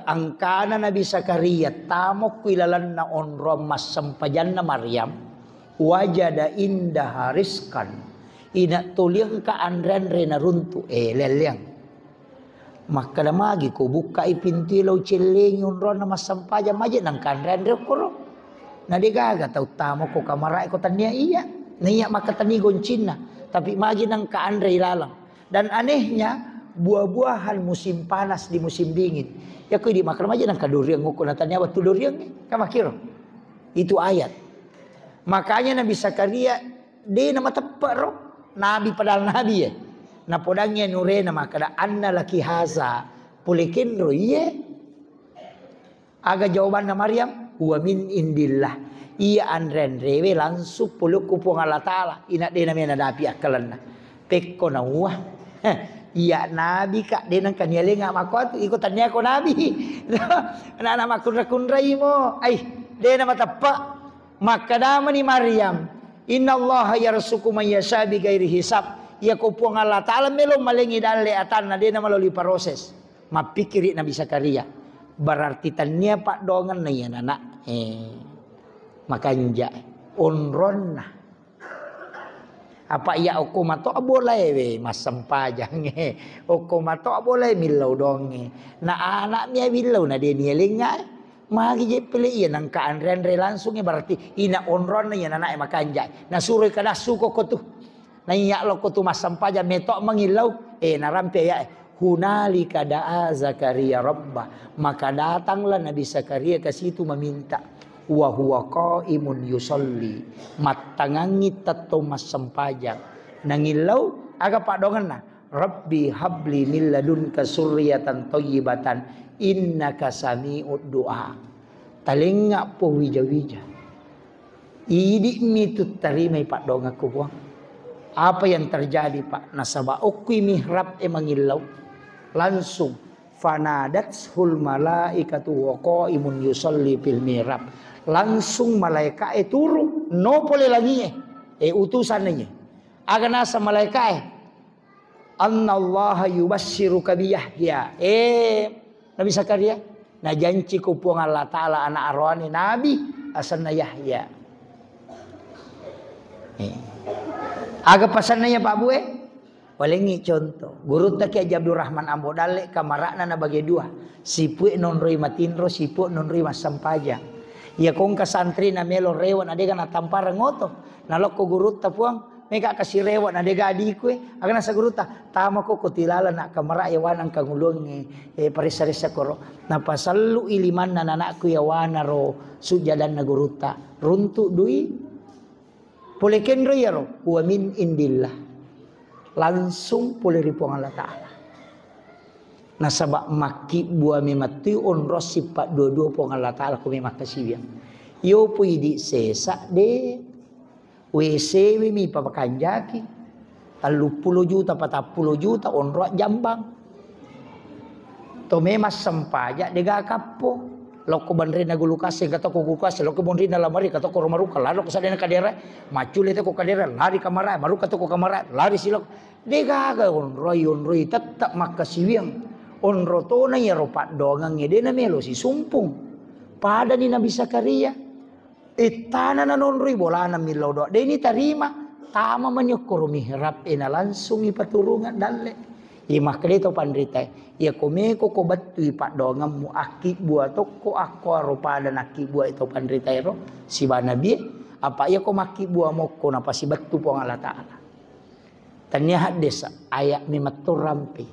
angkana Nabi Zakaria tamok kuilalan na onro mas sempajan na Maryam. Wajada indah rizkan. Ina tuliang ka andran rena runtu. Leliang. Maka damagi ko buka ipintilaw cileng onro na mas sempajan maja nang kandran rekoro. Nadigaga tau tamok ko kamaray ko tanya iya. Naiya maka tani goncina. Tapi magi nang kaandre ilalang. Dan anehnya buah-buahan musim panas di musim dingin. Ya kau dimakan aja nang kaduriang ngukur natanya waktu duriang kamakiro. Itu ayat. Makanya Nabi Zakaria dia nama tepat roh. Nabi padahal nabi ya. Na podangnya nurena maka anna laki haza pulikin roh iya. Aga jawaban na Maryam wa min indillah. Iya andren rewe langsung puluk kupung Allah Ta'ala. Ina dena mena dapi akalan. Pekko na wah. Iya nabi kak dena kanyale nga makot. Ikutannya ko nabi. Anak-anak makun-rakun mo. Ay dena matapa. Makadama ni Maryam. Inna Allah yarsuku man yasha bi ghairi hisab. Iya kupung Allah Ta'ala melo malengi dalle atan na dena melalui proses. Mapikiri Nabi Zakaria. Berarti tanya pak dongan na yan anak. Makanya onronna apa ya okumato boleh we masam pajang okumato boleh milau donge na anaknya bilau na dia nielinga magi je pilih ya nang kaandren langsung berarti ina onronna ya anak makanja na suruh kada suko ko tu na iya lo ko tu masam pajang metok mengilau narampe ya hunalika da'a Zakaria rabbah maka datanglah Nabi Zakaria ke situ meminta wa huwa qaimun yusolli matangangi tato mas sempajang nangilau aga pak dongan na rabbi habli min ladunka surriyatan thayyibatan innaka sami'ud du'a talinga po wija-wija idi mitut tarimai pak dongaku buang apa yang terjadi pak nasaba ukwi mihrab mangilau langsung fanadathul malaikatu wa qaimun yusolli fil mihrab langsung malaikat turun no boleh lagi utusannya aga nasa malaikat annallaha yubassiruka bi Yahya Nabi Zakaria na janji ku puang Allah Ta'ala anak arwani nabi asanna Yahya aga pasannya Pak Bue walengi contoh guru tak Haji Abdul Rahman Ambo dalek kamarakna na bagi 2 sipue non roi matinro sipue non roi masampaja ya kong ka santri na melo rewan adega na tampar ngoto nalok ko guru tapuang Meka kasih rewat na dega adikku agana sa guruta tama ko kutilala na kamara yawan ang kangulong parisarisa ko na pasallu iliman na nanakku yawana ro sujadan na guruta runtu dui poleken ro yaro wa min indillah langsung pole ripong Allah Ta'ala nasaba maki bua mematu onro sipat dua-dua pong Allah Ta'ala ko memakasibian yo puidi sesa de WC mi papakanjaki 30 juta 40 juta onro jambang to memas sampaja dega kapo loko bandrina gulukase kata ko gulukase loko bandrina lamari kata ko romaruka lalo ko sadena kadera macule te ko kadera lari kamara maru kata ko kamara lari silok dega ga onro tetap makasiwiang onro to na yaro pak dongang ngedena melo si sumpung pada ni Nabi Zakaria itana na nonroi bolana milodo de ini tarima tama menyukur mihrab ina langsung ipaturungan dalle imah kedeto pandrita ya komeko ko batu ipak dongam mu aki buat toko aku aropa dan aki buat itu pandrita ero si banabi apa ya ko maki buat moko napa si batu pong Allah Ta'ala tanya hadis ayat mimatur rampi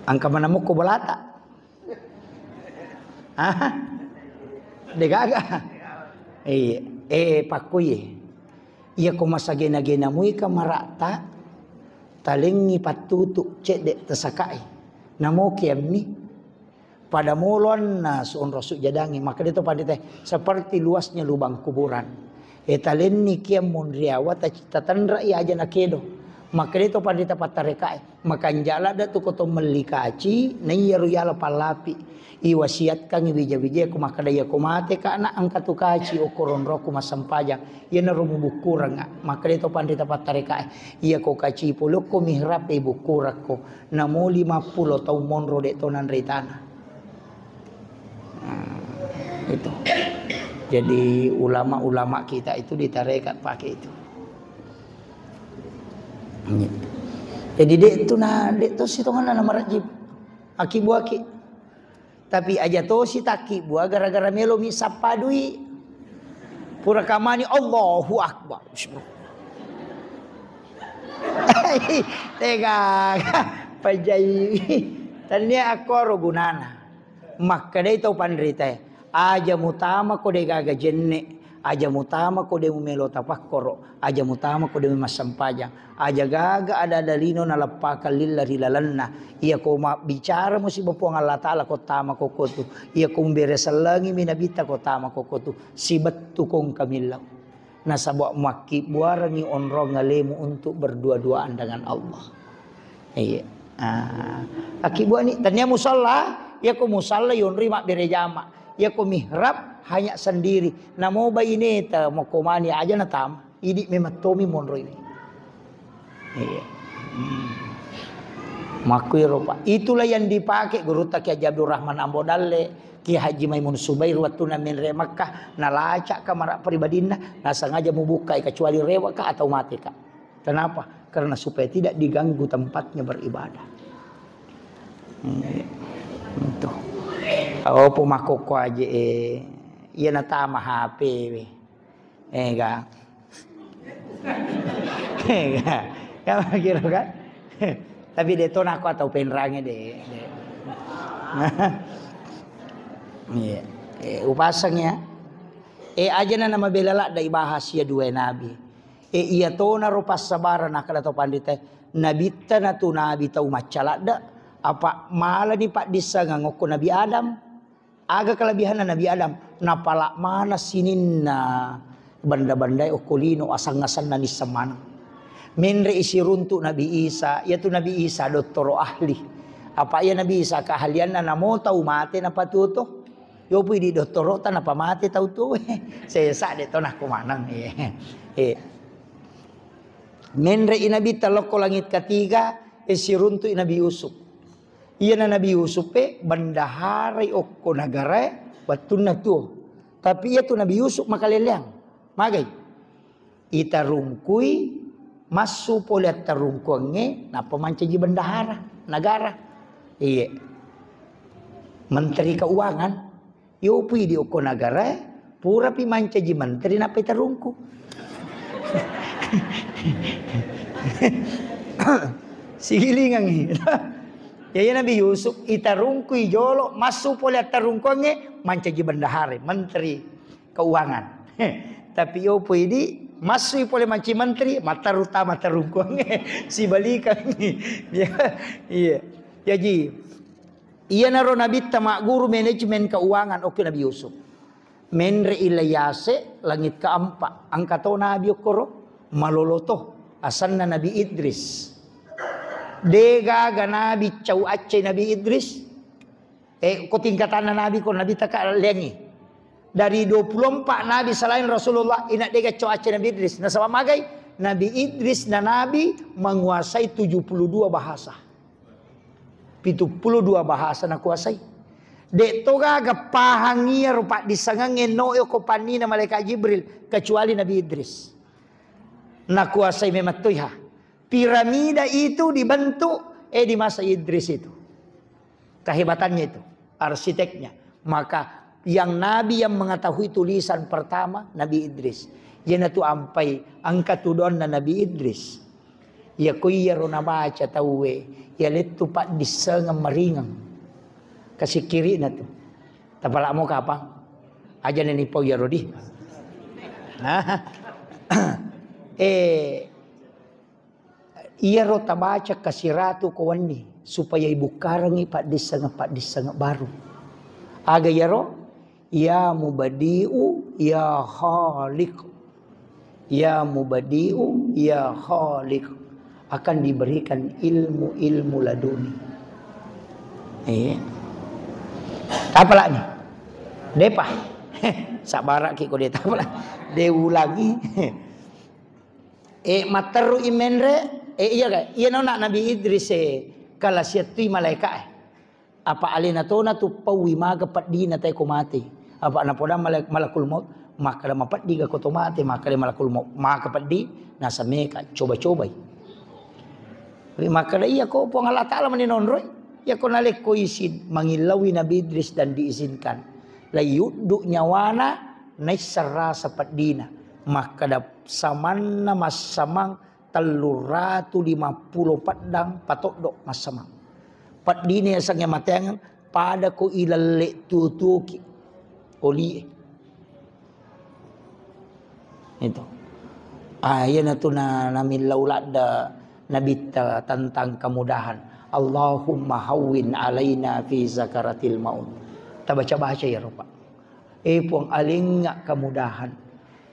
angka mana moko balata degaga pakuye iya ko masagena-gena mui kamarata talingi patutuk cedek tesakai namo kiamni pada mulon na suon rasuk jadangi maka dito pandite seperti luasnya lubang kuburan talinni kiam monriawat tatandra iya aja nakedo maka dito pandita patarekai makanjala da tu koto melikaci nayyaru yala palapi iwasiat kang bija-bija ko makadaya ko mate ka na angka tu kaci o koron roku masampajang ya na rumubukurang maka dito pandita patarekai iya ko kaci pulo ko mihrab e bukurak ko namo 50 taun monro de tonan retana itu jadi ulama-ulama kita itu ditarekat pakai itu. Jadi dek tu na dek tu si tongan nama rajib aki buaki tapi aja to si taki bua gara-gara melo mi sapadui pura kamani Allahu Akbar tega pajai tania akoro gunana maka dai to pandrita aja mutama ko de gaga jenne aja mutama ko de melo tapakkoro aja mutama ko de masampajang aja gaga ada dalino na lapaka lillahi lalanna iya ko bicara mo si Bapuang Allah Ta'ala ko tama ko kotu iya ko beresalangi minabita ko tama ko kotu si betu kong kamilaw nasa buak maki buarangi onro ngalemu untuk berdua-duaan dengan Allah iya akibat ni tanya musalla ya ko musalla yonri mak berejama ya ko mihrab hanya sendiri namo bayineta mo komani aja na tam idi mematomi monro ini iya makui ropa itulah yang dipakai guru Taki Haji Abdul Rahman Ambodalle Ki Haji Maimun Subair waktu na min re Makkah nalacak kamar pribadina na sengaja membuka kecuali rewa ka atau mati ka kenapa karena supaya tidak diganggu tempatnya beribadah itu oh pumakoko aja iya na tama HP enggak enggak kamu kira kan tapi deton aku atau penrangnya deh iya upasangnya aja na nama belala dai bahas ya dua nabi iya to na rupas sabaran akala to pandita nabi na tu nabi tau macalada apa malah ni pak disa ngangoko Nabi Adam aga kelebihan Nabi Adam napala mana sininna banda-bandai okulino asang-asang na nisamana menre isi runtuk Nabi Isa yaitu Nabi Isa doktoro ahli apa ya Nabi Isa keahlian na namo tau mate na patuto yo pui di doktoro ta na pamate tau tu sesa de to na kumanang menre inabi taloko langit ketiga isi runtuk Nabi Yusuf iya na Nabi Yusuf bandaharai okko nagara batun na tu tapi iya tu Nabi Yusuf makaleleang magai ita rungkui masu poliat tarungkuange na pemancaji bendahara negara iya menteri keuangan yo pui di okko nagara Pura pi manca ji menteri napa terungku. Sigilingan ni. Ya Nabi Yusuf itarungku ijolo masuk pole tarungkonge manca ji bendahare menteri keuangan. Tapi yo ini masuk pole manci menteri mata utama tarungkonge si balikan ni. Iya. Jadi iya naro Nabi tamak guru manajemen keuangan oke Nabi Yusuf. Menre ilayase langit keempat angkato Nabi okoro maloloto asanna Nabi Idris. Dega Nabi cau aceh Nabi Idris. Ko tingkatan Nabi ko Nabi taka lengi. Dari 24 Nabi selain Rasulullah inak dega cau aceh Nabi Idris. Nah sama magai Nabi Idris dan Nabi menguasai 72 bahasa. 72 bahasa na kuasai. Dek toga gapahangia rupa disangangin no ko panina malaikat Jibril kecuali Nabi Idris. Na kuasai memang tuha. Piramida itu dibentuk di masa Idris itu. Kehebatannya itu, arsiteknya. Maka yang Nabi yang mengetahui tulisan pertama Nabi Idris. Yana tu ampai angkat tudon na Nabi Idris. Ya kuya rona baca tawe. Ya letu pak disengam meringang. Kasih kiri na tu. Tapala mo kapang. Aja ni pau ya rodi. Iya rota baca kasih ratu kawani supaya ibu karangi pak disanga baru. Aga yaro ya mubadiu ya khaliq. Ya mubadiu ya khaliq akan diberikan ilmu laduni. Apa lah ni? Depa. Sabarak ki ko deta pala. Dewu lagi. Materu imenre iya kan? Iya nona Nabi Idris kala siatui malaikat. Apa alina tona tu pawi maga padina tay ko mati. Apa na poda malakul maut maka da mapadi ga ko to mati maka da malakul maut maka padi nasa meka coba-coba. Maka da iya ko po Allah Taala maninonroy. Ya ko nalik ko isin mangilawi Nabi Idris dan diizinkan. Layuddu nyawana naisara sapadina. Maka da samanna masamang 350 padang patok dok masamang. Pat dini asangnya mateangan pada ko ilalle tutuki oli. Itu. Ayan na to na namin laulat da nabita tentang kemudahan. Allahumma hawwin alaina fi zakaratil maut. Ta baca-baca ya rupa. Puang alinga kemudahan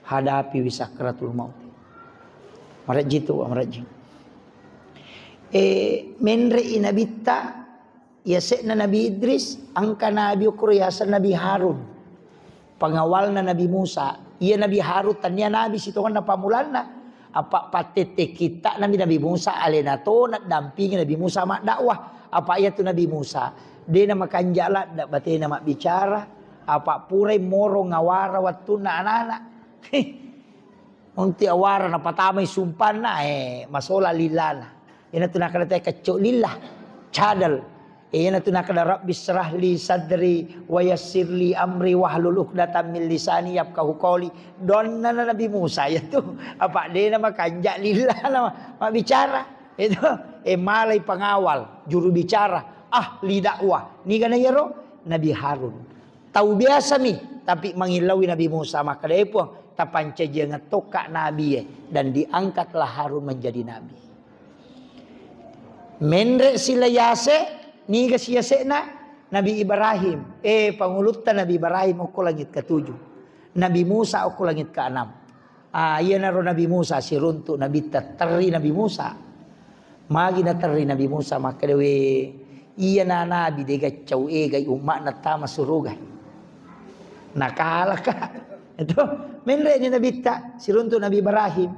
hadapi wisakratul maut. Maraji tu maraji. Menre inabita ya sekna Nabi Idris angka Nabi Ukriyasan Nabi Harun. Pengawal na Nabi Musa. Iya Nabi Harun tanya Nabi situ kan pamulanna. Apa patete kita Nabi Musa alena to nak dampingi Nabi Musa mak dakwah. Apa ayat tu Nabi Musa. Dia nama kanjala dak bate nama bicara. Apa purai moro ngawara waktu na anak-anak. Unti awara na patamay sumpan na masola lilana. Yan na tunakala tayo kacok lillah. Cadal. Yan na tunakala Rabbi srah li sadri wa yassir li amri wahlul uqdatam min lisani yafqahu qawli. Don na Nabi Musa itu. Apa dia nama kanjak lillah nama bicara. Itu malay pengawal, juru bicara, ahli dakwah. Ni kana yaro Nabi Harun. Tahu biasa mi tapi mengilawi Nabi Musa maka dia pun tapanca dia ngetokak Nabi dan diangkatlah Harun menjadi Nabi. Menre sila yase ni kasiyase na Nabi Ibrahim. Pangulutan Nabi Ibrahim ako langit ke-7. Nabi Musa ako langit ke-6. Iya naro Nabi Musa si runtuk Nabi tatari Nabi Musa. Magi na tari Nabi Musa maka dewe iya na Nabi dega cau gay umat na tama surugay. Nakalah ka. Itu menre ni Nabi ta si runtuk Nabi Ibrahim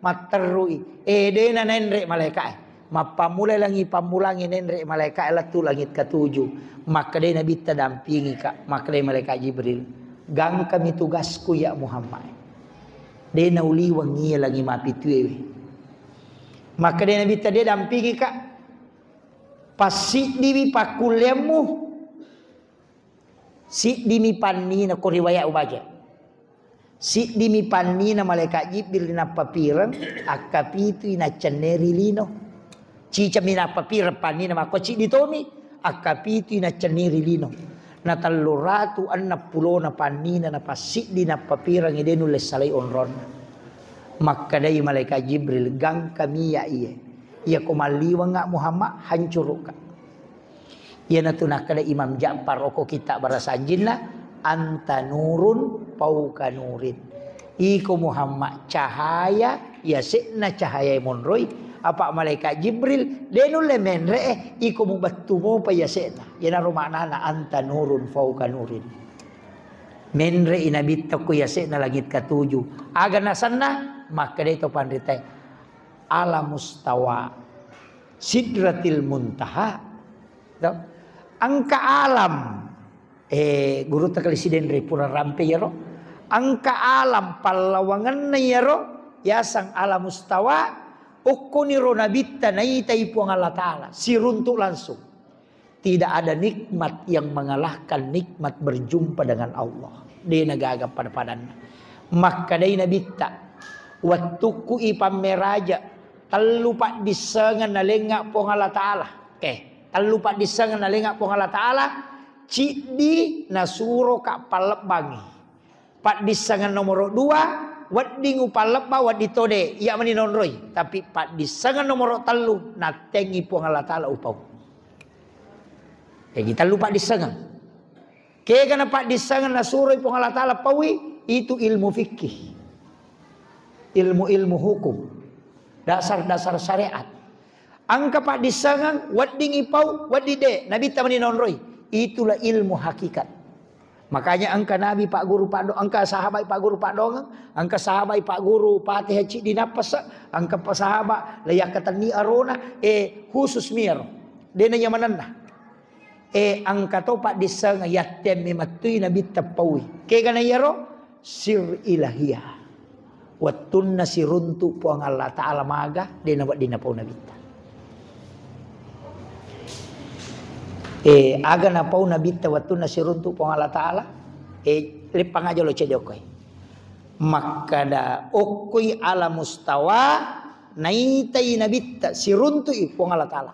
materui. Dena nenre malaikat. Mapamulai langi pamulangi nenre malaikat latu langit ke-7. Maka dia Nabi ta dampingi ka. Maka dia malaikat Jibril. Gang kami tugasku ya Muhammad. Dia nauliwang niya lagi mapituwe. Maka dia Nabi ta dia dampingi ka. Pasit diwi pakulemu. Si dimi panni na ko riwayat ubaja. Si dimi panni na malaikat Jibril na papirang akapitu ina ceneri lino. Cica mina papirang panni na makoci ditomi akapitu ina ceneri lino. Na taluratu anna pulo na panni na pasik di na papirang ide nulis salai onron. Maka dari malaikat Jibril gang kami ya iya. Ia kumaliwa nga Muhammad hancur ka. Ia natuna kada Imam Ja'far oko kita barasa jinna anta nurun pauka nurin. Iko Muhammad cahaya ya sekna cahaya monroy apa malaikat Jibril denul lemenre iko mubatu mo pa ya sekna. Yana rumana anta nurun pauka nurin. Menre inabit ko ya sekna langit katujuh. Aga nasanna maka deto pandritai ala mustawa sidratil muntaha. Angka alam guru takalisi den pura rampe yaro angka alam palawangan na yaro yasang ala mustawa ukuni ronabitta naitai puang Allah Ta'ala siruntuk langsung. Tidak ada nikmat yang mengalahkan nikmat berjumpa dengan Allah. Dia nagagap pada padan. Maka day nabitta wattuku ipameraja talupa disengan nalenga puang Allah Ta'ala. Talupa disengan nalenga puang Allah Ta'ala. Cidi nasuro ka palebangi. Pak disengan nomor 2 wading upaleba waditode iya mani nonroy. Tapi pak disengan nomor 3 natengi puang Allah Ta'ala upau. Kita lupa disengan. Kaya kana pak disengan nasuro puang Allah Ta'ala pawi itu ilmu fikih. Ilmu hukum. Dasar-dasar syariat. Angka pak disengan wading ipau wadide nabi tamani nonroy. Itulah ilmu hakikat. Makanya angka nabi pak guru pak dong, angka sahabat pak guru pak dong, angka sahabat pak guru patih haji di napas, angka pak sahabat layak kata ni arona khusus mir. Dena yamanana. Angka to pak disang yatem mematui nabi tapawi. Kaya kana yaro sir ilahiyah. Wattunna siruntu puang Allah Ta'ala maga dena wat dina pau nabi. Aga na pau nabita watu nasiruntu pong Allah Ta'ala lipang aja lo cede okoy maka da okoy ala mustawa naitai nabita siruntu pong Allah Ta'ala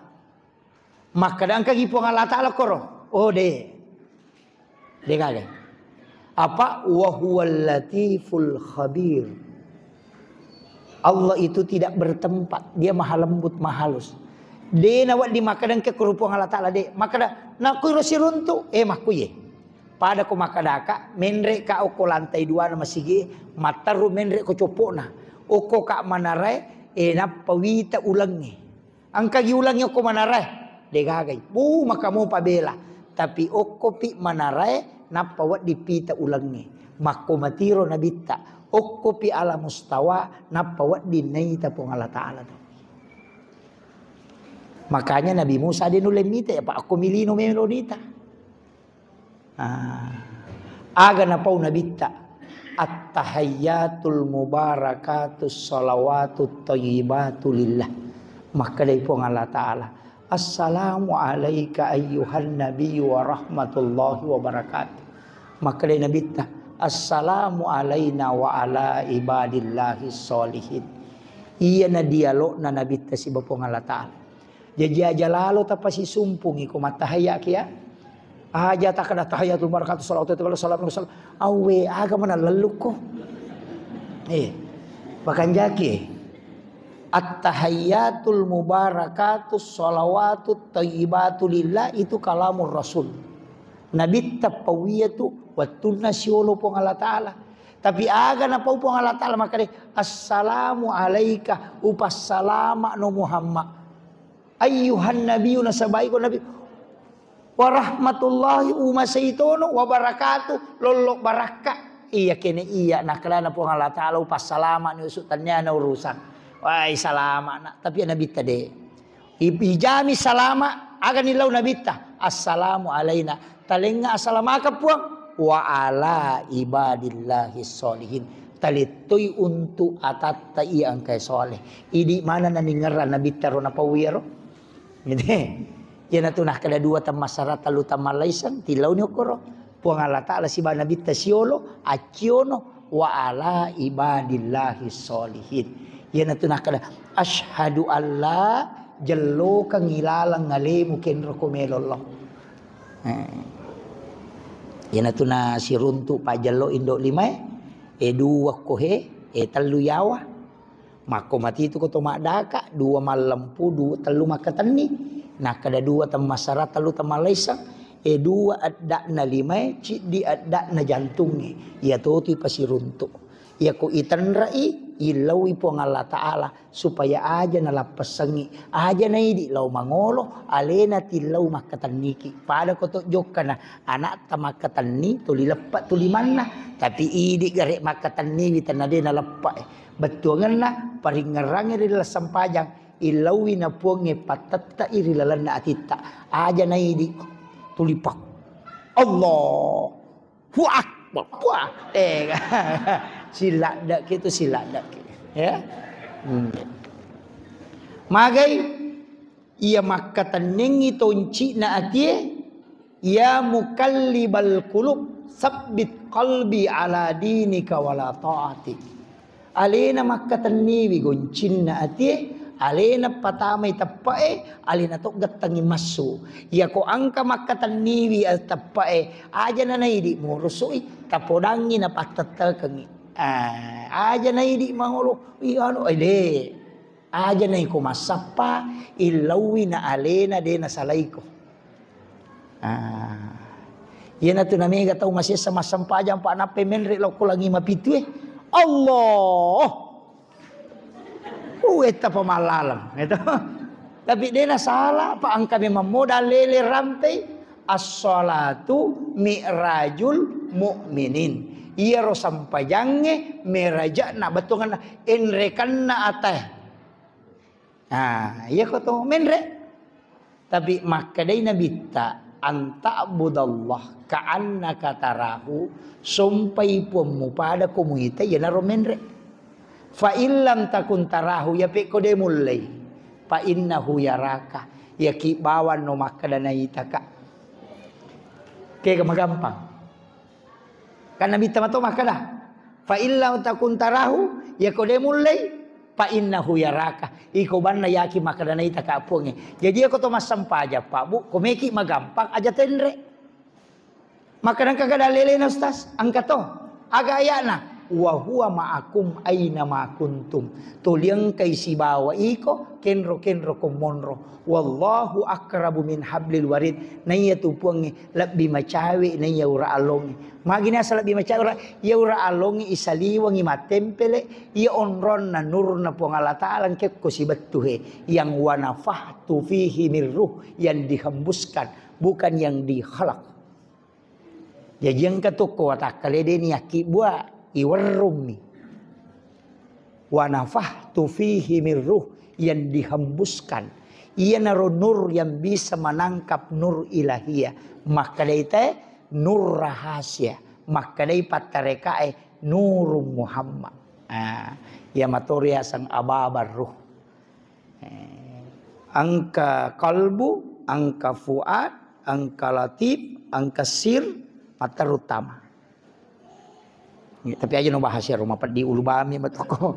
maka da angka pong Allah Ta'ala koro de kagay apa wa huwal latiful khabir. Allah itu tidak bertempat, dia maha lembut maha halus. De nawat di makadang ke kerupung Allah Ta'ala de makada na kuiro siruntu makuye pada ko makadaka menre ka oko lantai 2 na masigi mataru menre ko copona oko ka manarai na pawita ulangi angka gi ulangi ko manarai de gagay maka mo pabela tapi oko pi manarai na pawat dipita ulangi makko matiro na bitta oko pi ala mustawa na pawat dinaita pong Allah Ta'ala to. Makanya Nabi Musa dia nulemita ya Pak aku milino melodita. Aga na pau nabita at-tahayyatul mubarakatus salawatut thayyibatu lillah. Maka dari pun Allah Ta'ala assalamu alayka ayyuhan nabiyyu wa rahmatullahi wa barakatuh. Maka dari nabita assalamu alayna wa ala ibadillahi sholihin. Iya na dialog na nabita si bapong Allah Ta'ala. Jadi aja lalu tapasi sumpungi ko matahaya kia. Aja tak kada tahayatul barakatuh sallallahu awe aga mana leluk ko. Bahkan jaki at-tahayyatul mubarakatus salawatut thayyibatu lillah itu kalamur rasul. Nabi tapawiyatu wattunna siolo pong Allah Ta'ala. Tapi aga na pau pong Allah Ta'ala maka assalamu alayka upassalama no Muhammad. Ayyuhan nabiyyu nasabaiko nabi wa rahmatullahi umasaitono wa barakatuh lolok baraka iya kene iya nakalana pong Allah Ta'ala upassalama ni usutannya na urusan wai salama na tapi nabi tade ibijami salama aga nilaw nabita assalamu alaina talenga assalamaka puang wa ala ibadillahi sholihin talitoy untuk atatta iya angkay soleh idi mana naningaran nabi taro na pawiro gitu. Yan natunah kada 2 tamasara talu tamalaysan tilaw ni okoro puang Allah Ta'ala si bana bitta siolo acciono wa ala ibadillahi sholihin. Yana tu nakada asyhadu alla jello kang ilalang ngalimu kenro komelollah. Yana tu na siruntu pa jello indo limai dua kohe telu yawa. Mako mati itu koto makdaka dua malampu dua telu makatani. Nah kada dua tamasarat telu tamalaisa dua adakna limai di adakna jantungnya. Ya tu pasiruntu. Ya ko itanrai ilawi po ng Allah Ta'ala supaya aja nalapasangi aja na idi law mangolo alena tilaw makataniki pada ko to jok na anak ta makatanni tulilepat tuliman na tapi idi gare makatanni witanade nalapa betuangan na paringarang iri sampajang ilawi na puange patatta iri lalan na atita aja na idi tulipak Allah hu akbar wah silak dak gitu silak dak ya magai ia makatan nengi tonci na atie ya mukallibal qulub sabbit qalbi ala dinika wala taati alena makatan niwi goncin na atie alena patamay tapae alena to gatangi masu ya ko angka makatan niwi al tapae aja na naidi mo rusoi tapodangi na patattakangi aja na idi mangolo iano ide aja na ko masapa ilawi na alena de na salay ko yan na to na mega tao masya sa masampajang pa na pemenre lo ko lagi mapitu Allah eta pamalalang ito tapi de na sala pa ang kami mamodal lele rampe as-salatu mi'rajul mu'minin iya ro sampajange meraja na batungan enrekan na atay iya ko to menre tapi makadai nabita anta abudallah ka'annaka tarahu sumpay mo pada kumuita yan ro menre fa illam takun tarahu ya pe ko de mulay fa innahu yaraka ya ki bawan no makadanaita ka kaya magampang karena bita mato makada fa illa takun tarahu ya kode mulai fa innahu yaraka iko banna yaki makada na ita kapunge jadi ako to masampaja pa bu komeki magampang aja tenre makanan kagada lele na ustaz angka to aga ayana wa huwa ma'akum aina ma kuntum tuliang kay sibawa iko kenro kumonro wallahu akrabu min hablil warid naya tupuangi labbi macawi naya ura alongi magina sa labbi macawi ya ura alongi isaliwangi matempele ya onron na nur na po Allah Ta'ala ke ko si batuhe yang wanafahtu fihi min ruh yang dihembuskan bukan yang dihalak jadi yang katuko watakale deni akibwa iwarrumi wa nafahtu fihi min ruh yang dihembuskan ia naro nur yang bisa menangkap nur ilahiyah maka daite nur rahasia maka dai patarekae nur Muhammad ya matoria sang ababar ruh angka kalbu angka fuad angka latif angka sir patar utama tapi aja no bahasa rumah di ulubami matoko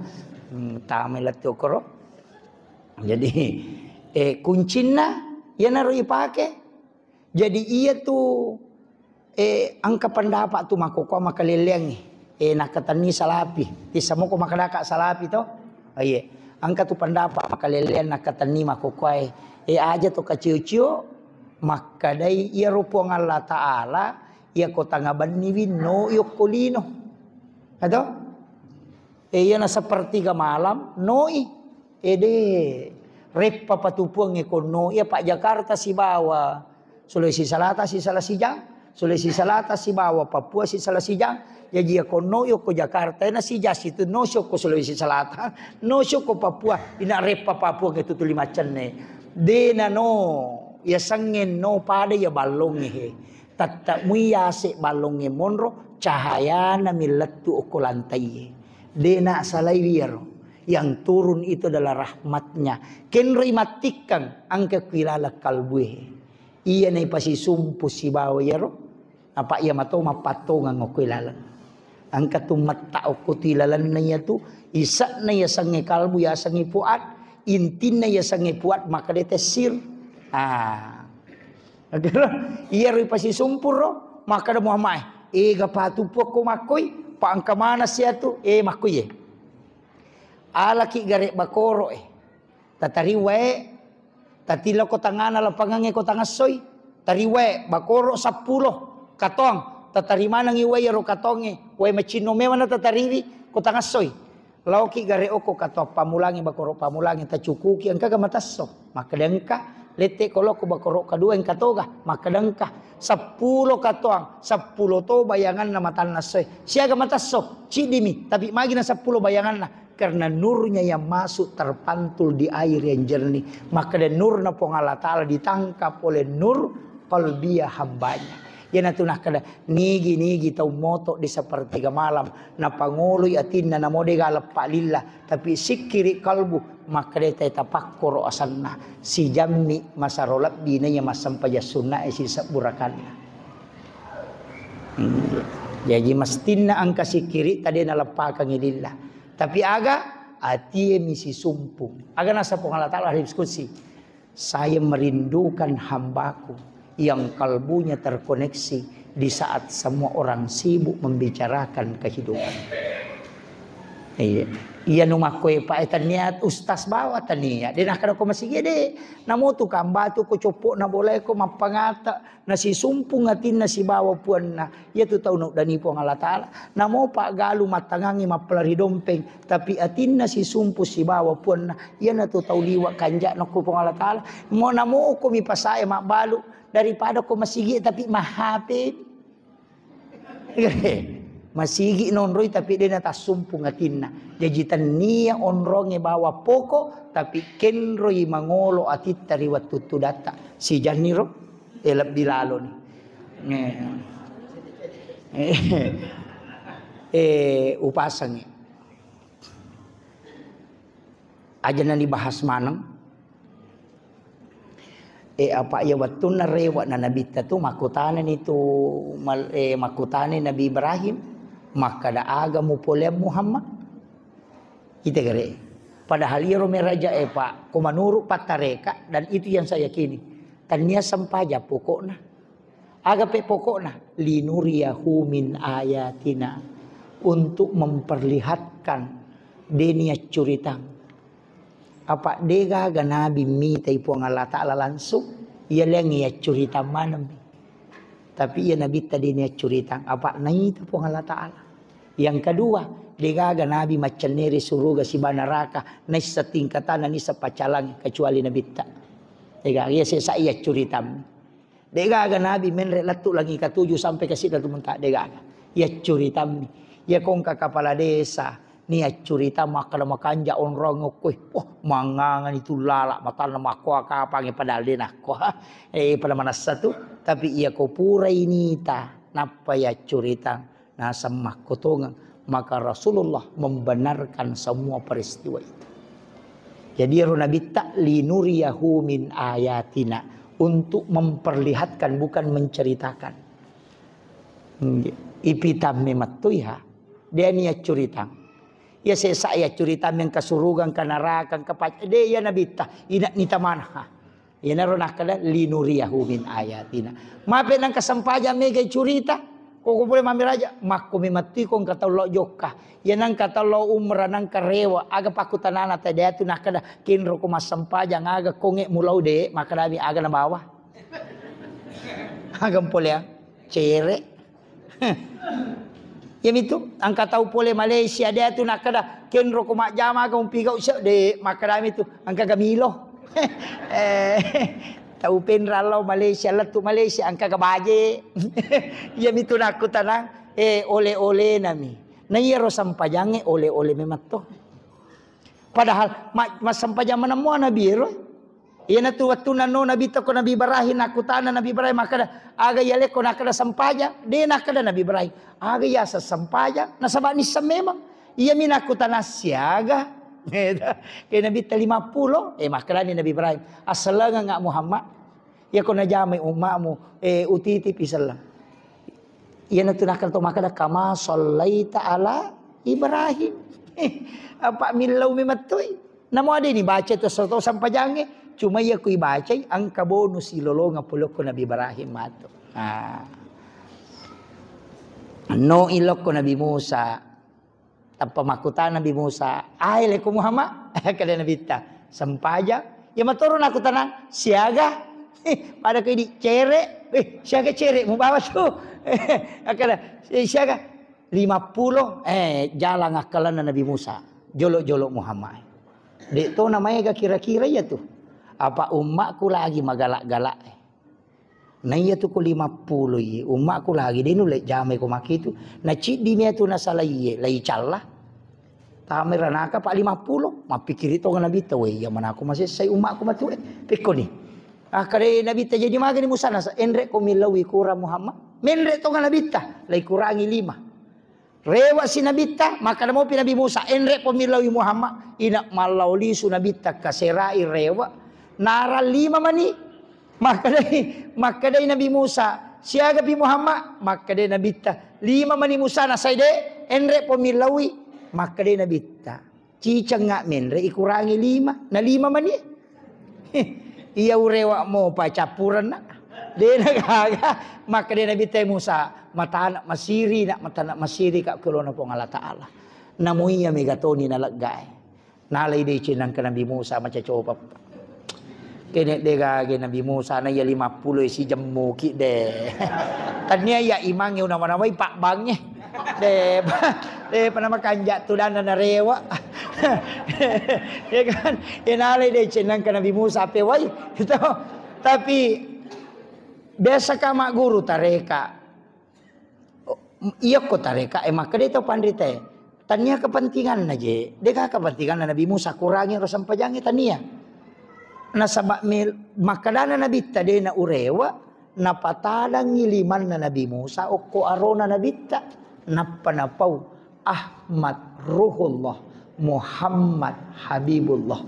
tamay latokoro jadi kuncina ya naro ipake jadi iya tuh angka pendapat tuh makoko makaleleng nakatani salapi ti samo ko makadaka salapi to aye angka tuh pendapat makaleleng nakatani makoko aja tuh kaciu-ciu makadai iya rupo ng Allah Ta'ala iya ko tangaban ni wino yok kolino atau iya na sepertiga malam noi repa patupuang ko no iya Pak Jakarta si bawa Sulawesi Selatan si Salasijang Sulawesi Selatan si bawa Papua si Salasijang jadi ko no yo ko Jakarta na si jas itu no syo ko Sulawesi Selatan no syo ko Papua ina repa Papua itu tulimacan ne de na no ya sangen no pada ya balong tatta muyase balonge monro cahaya na milatu o lantai dena salay wiro yang turun itu adalah rahmatnya kenro imatikan ang kakilala kalbuhe iya na ipasisumpus si bawa yaro apa iya mato mapatongan o kilala Angkat tu mata okuti lalan na ya tu isa na ya sange kalbu ya sange puat intin na ya sange puat maka dia tesir. Iya ri pasi sumpur ro maka da Muhammad gapatu po ko makoy paangka mana siya tu makoy alaki gare bakoro tatariwe tatila ko tangana lapangange ko tangasoy tariwe bakoro 10 katong tatarima nang iway ro katonge way machino mewa na tatariwi ko tangasoy lauki gare oko kato pamulangi bakoro pamulangi tacukuki angka gamatasso makadengka lete kolo ko bakoro kadua ang katoga makadengka 10 katoang 10 to bayangan na matan nasoy siya gamatasso cidimi tapi magi na 10 bayangan na karena nurnya yang masuk terpantul di air yang jernih maka dan nur na pong Allah Ta'ala ditangkap oleh nur qalbiyah hambanya. Yan natunah kada nigi tau moto di sepertiga malam na panguloy atin na namode galap palillah tapi sikiri kalbu maka dia tapakkur asanna si jammi masarolap dinanya masampaya sunnah si saburakanna. Jadi mastinna angka sikiri tadi nalapakan ilillah tapi aga ati misi sumpung aga nasa Allah Ta'ala diskusi saya merindukan hambaku yang kalbunya terkoneksi di saat semua orang sibuk membicarakan kehidupan. Iya numa koe pa etaniat ustaz bawa tania. Dia nak ko masih gede. Namo tu kambatu ko copo na boleh ko mapangata na si sumpung atin na si bawa puan na. Ya tu tau no dani po Allah Ta'ala. Namo pa galu matangangi mapelari dompeng tapi atin na si sumpu si bawa puan na. Ya na tu tau liwa kanja no ko po Allah Ta'ala. Mo namo ko mi pasae mak balu daripada ko masigi tapi mahape. Masigi nonroy tapi dia nata sumpung atinna. Jadi tania onronge bawa poko tapi kenroy mangolo atit tariwat tutu data. Si janiro elap dilalo ni. Upasang aja na dibahas manang. Apa ya waktu na rewa na nabita tu makutanan itu makutanan Nabi Ibrahim maka da aga mo pole Muhammad kita gere padahal ia rome raja pak kumanuru patareka dan itu yang saya yakini tania sampaja pokokna aga pe pokokna linuriyahu min ayatina untuk memperlihatkan denia curitang apa dega ga nabi mita ipo Allah Ta'ala langsung ia lengi ya curita mana tapi ia nabi tadi ni curita apa nai itu po Allah Ta'ala. Yang kedua dega ga nabi macam neri suruga si banaraka nai setingkatan ni sepacalang kecuali nabi tak dega ia saya curita dega ga nabi menre latu lagi ke-7 sampai ke situ mentak dega ia curita ia kong ka kepala desa ni curita makana makanja onrong koy mangangan itu lala mata nama ko kapang padahal din ako pada mana satu tapi ia ko pura ini ta napa ya curita nasa makotongan maka Rasulullah membenarkan semua peristiwa itu. Jadi Nabi ta'linuriyahu min ayatina untuk memperlihatkan bukan menceritakan. Ipitam mematuiha dia niat curita. Ya saya curita yang kasurugan kanarakan kepac de ya Nabi ta ina nita manha. Ya narona kala linuriyahu min ayatina. Mape nang kasampaja mega curita. Kung boleh mamiraja, makko mimati kong katalo joka. Yan ang katalo umra ng karewa. Aga pakutanana tayo dito nakada kinro ko masampaja ng aga konge mulaw de makadami aga na bawa. Agam pole ang cere. Yan ito, ang kataw pole Malaysia dito nakada kinro ko majama aga umpigaw siya de makadami ito ang kagamilo. Taupen ralau Malaysia latu Malaysia ang kagabaje. Ya mitu naku tanang ole-ole nami. Na yero sampajange ole-ole memato. Padahal mas sampajang manamo na biro. Iya na tu waktu nano nabi to ko nabi Ibrahim nakutana nabi Ibrahim makada aga yale ko nakada sampaja de nakada nabi Ibrahim. Aga ya sa sampaja nasaba ni sa memang. Iya minakutana siaga. Kaya Nabi 50 makrani Nabi Ibrahim asala nga Muhammad ya ko najamay umma mo utiti pisala Ia natunakan to maka kama sallaita ala Ibrahim. Apa milau mimatoi. Namo ada ni baca tu soto sampai jange. Cuma ia kui baca angka bonus ilolo ngapulok ko Nabi Ibrahim mato. No ilok ko Nabi Musa. Tanpa makutan Nabi Musa. Ai le ko Muhammad. Kada Nabi ta. Sampaja. Ya maturun aku tanang siaga. Pada kau di cere. Siaga cere mu bawa tu. Kada siaga 50 jalan akalan Nabi Musa. Jolok-jolok Muhammad. Dek tu namanya kira-kira ya tu. Apa umatku lagi magalak-galak. Nah iya tu ku 50 ye. Umatku lagi dia nulek jamai ku maki tu. Na cik di mia tu na salah ye. Lai calah. Tamer anaka pak 50. Ma pikir itu Nabi tu we. Ya mana aku masih saya umatku matu peko ni. Kare Nabi ta jadi maga ni Musa nasa enrek ko milawi kura Muhammad. Menrek to Nabi ta. Lai kurangi 5. Rewa si Nabi ta maka mo pi Nabi Musa enrek ko milawi Muhammad. Ina malauli su Nabi ta kaserai rewa. Nara 5 mani. Maka day Nabi Musa siaga pi Muhammad. Maka day Nabi ta 5 mani Musa na sayde enrek po milawi. Maka day Nabi ta cicang nga menre ikurangi 5 na 5 mani. Iya urewa mo pa capuran na. De nagaga maka day Nabi ta Musa mata anak masiri nak mata anak masiri ka kulono po Allah Taala. Namuiya megatoni na lagay. Nalay day cinang ka Nabi Musa maca coba. Kene dega Nabi Musa na ya 50 si jemu ki de. Tania ya imang yu nama namai pak bangnya. De panama kanjak tu dan na rewa. Ya kan inale de cenang ka Nabi Musa pe wai. Tapi biasa ka mak guru tareka. Iya ko tareka emak kade to pandite. Tania kepentingan aja. Deka kepentingan Nabi Musa kurangi ro sampajange tania. Nasabak makadana Nabi tadi na urewa napatalang ngiliman na Nabi Musa o ko arona Nabi ta napanapau Ahmad Ruhullah Muhammad Habibullah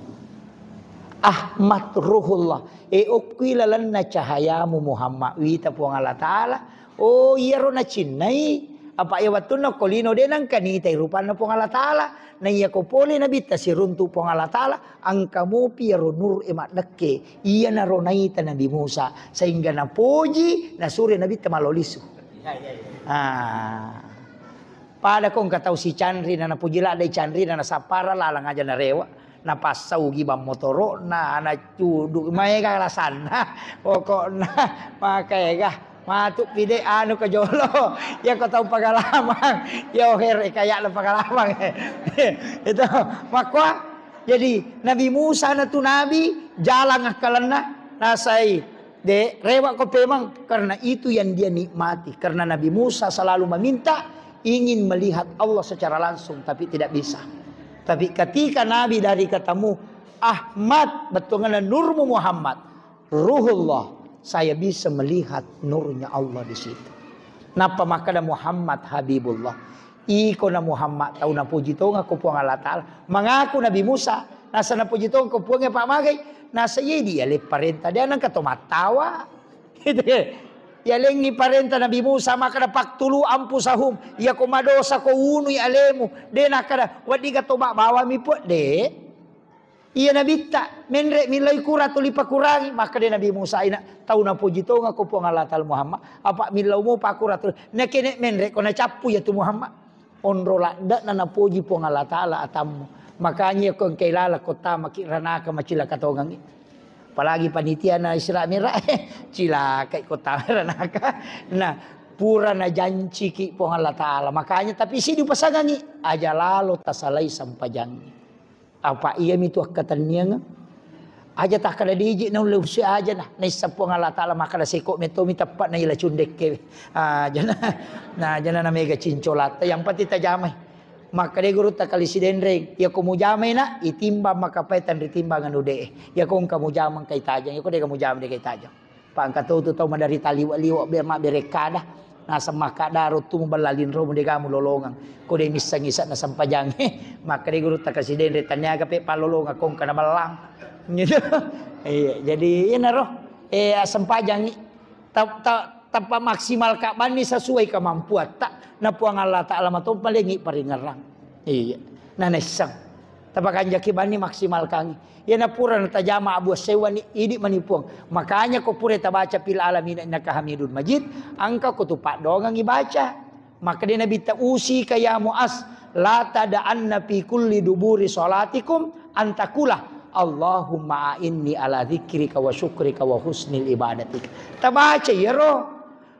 Ahmad Ruhullah ukwilalan na cahayamu Muhammad wita po Allah Ta'ala o iyaro na cinay apa iwatun na kolino denang kanitay rupan na po Allah Ta'ala na iya ko pole Nabi ta si runtu po Allah Ta'ala ang kamu piaro nur emat dekke iya na ronaita Nabi Musa sehingga na poji na suri Nabi ta malolisu. Pada kong katau si Chandri na napuji la day Chandri na nasapara lalang aja na rewa na pasau gibang motoro na cudu maega alasan pokok na makega matuk pide anu ke jolo ya kau tahu pengalaman ya her kayak le pengalaman itu maka jadi Nabi Musa na tu nabi jalan akalana nasai de rewa ko pemang karena itu yang dia nikmati karena Nabi Musa selalu meminta ingin melihat Allah secara langsung tapi tidak bisa. Tapi ketika Nabi dari ketemu Ahmad betulnya nurmu Muhammad Ruhullah saya bisa melihat nurnya Allah di situ. Napa makana Muhammad Habibullah. Iko na Muhammad tahu na puji to nga kupuang Allah Ta'ala. Mengaku Nabi Musa nasa na puji to kupuang Pak Magay nasa yedi ale parenta dia nang katomatawa. Gitu ya lengi parenta Nabi Musa maka dapat tulu ampusahum ya komadosa ko unui alemu de nakada wadi katoba bawa mi po de. Iya Nabi tak menrek milai kura tulipa kurangi maka dia Nabi Musa ina tahu na puji to nga kupuang Allah Ta'ala Muhammad apa milau mo pa kura tu na kene menrek ko na capu ya tu Muhammad onrola dak na puji po Allah Ta'ala atamu makanya ko kailala kota makirana ka macila katongang apalagi panitia na Isra Mi'raj cila kai kota ranaka nah pura na janji ki po Allah Ta'ala makanya tapi si dipasagangi aja lalu tasalai sampajangi. Apa iya mitu katanya nga aja tak kada diiji na usi aja nah naisapo nga Allah Ta'ala maka seko meto mi tapat na ila cundek ke jana na mega cincolata yang pati tajamay maka de guru takali sidendreng ya komu jamay na itimba maka paitan ritimbangan ude ya kong kamu jamang kay tajang ya ko de kamu jamang de kay tajang pangkato to madari taliwa-liwa biar mak berekada nasa makadaro tu balalin ro de kamu lolongang ko de misang-isa na sampajang maka de guru takasiden retanya kape palolong akong kana balang gitu jadi ina ro sampajang tanpa maksimal kak bani sesuai kemampuan tak na puang Allah Ta'ala matu palingi paringerang iya na nesang tapakan jaki bani maksimal kangi ya na pura na tajama abu sewa ni idi manipuang makanya ko pura tabaca pil alamin innaka hamidun majid angka ko tupak dongang ibaca maka dia nabi usi kaya muas la tada'anna fi kulli duburi salatikum antakulah Allahumma a'inni ala dzikrika wa syukrika wa husnil ibadatik. Tabaca ya roh.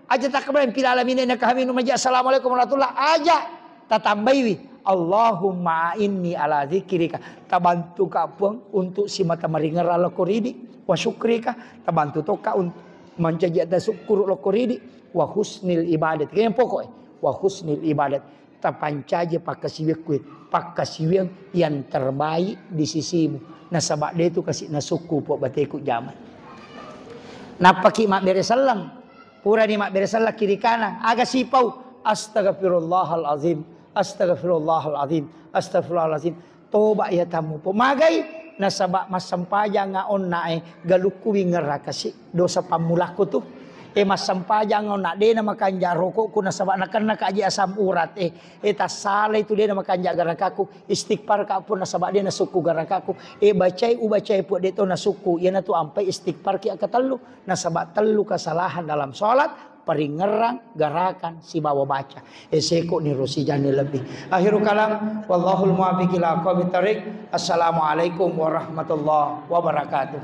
Aja tak kemudian pil alamin innaka hamidun majid. Assalamualaikum warahmatullahi aja tatambai Allahumma a'inni ala dzikrika. Tabantu ka puang untuk si mata maringar ala koridi wa syukrika. Tabantu toka untuk menjaga ada syukur ala koridi wa husnil ibadat. Yang pokok wa husnil ibadat. Tapancaja pakasiwek yang terbaik di sisimu. Nah sabak dia itu kasih nasuku po bateku zaman. Napaki mak beresalang. Pura ni mak beresalang kiri kanan. Aga sipau. Astaghfirullahalazim. Astaghfirullahalazim. Astaghfirullahalazim. Toba ya tamu po. Magay. Na sabak masampaya nga on na galukuwi ngeraka si. Dosa pamulaku tuh. Masampaja ngon na de na makanja rokok ku na sabak na kan nakaji asam urat tas sala itu de na makanja garakaku istighfar ka pun na sabak de na suku garakaku ubacay po de to na suku ya na tu ampai istighfar ki akatelu na sabak telu kesalahan dalam salat paringerang garakan si bawa baca seko ni rosijani lebih akhirul kalam wallahul muwaffiq ila aqwamit thariq assalamualaikum warahmatullahi wabarakatuh.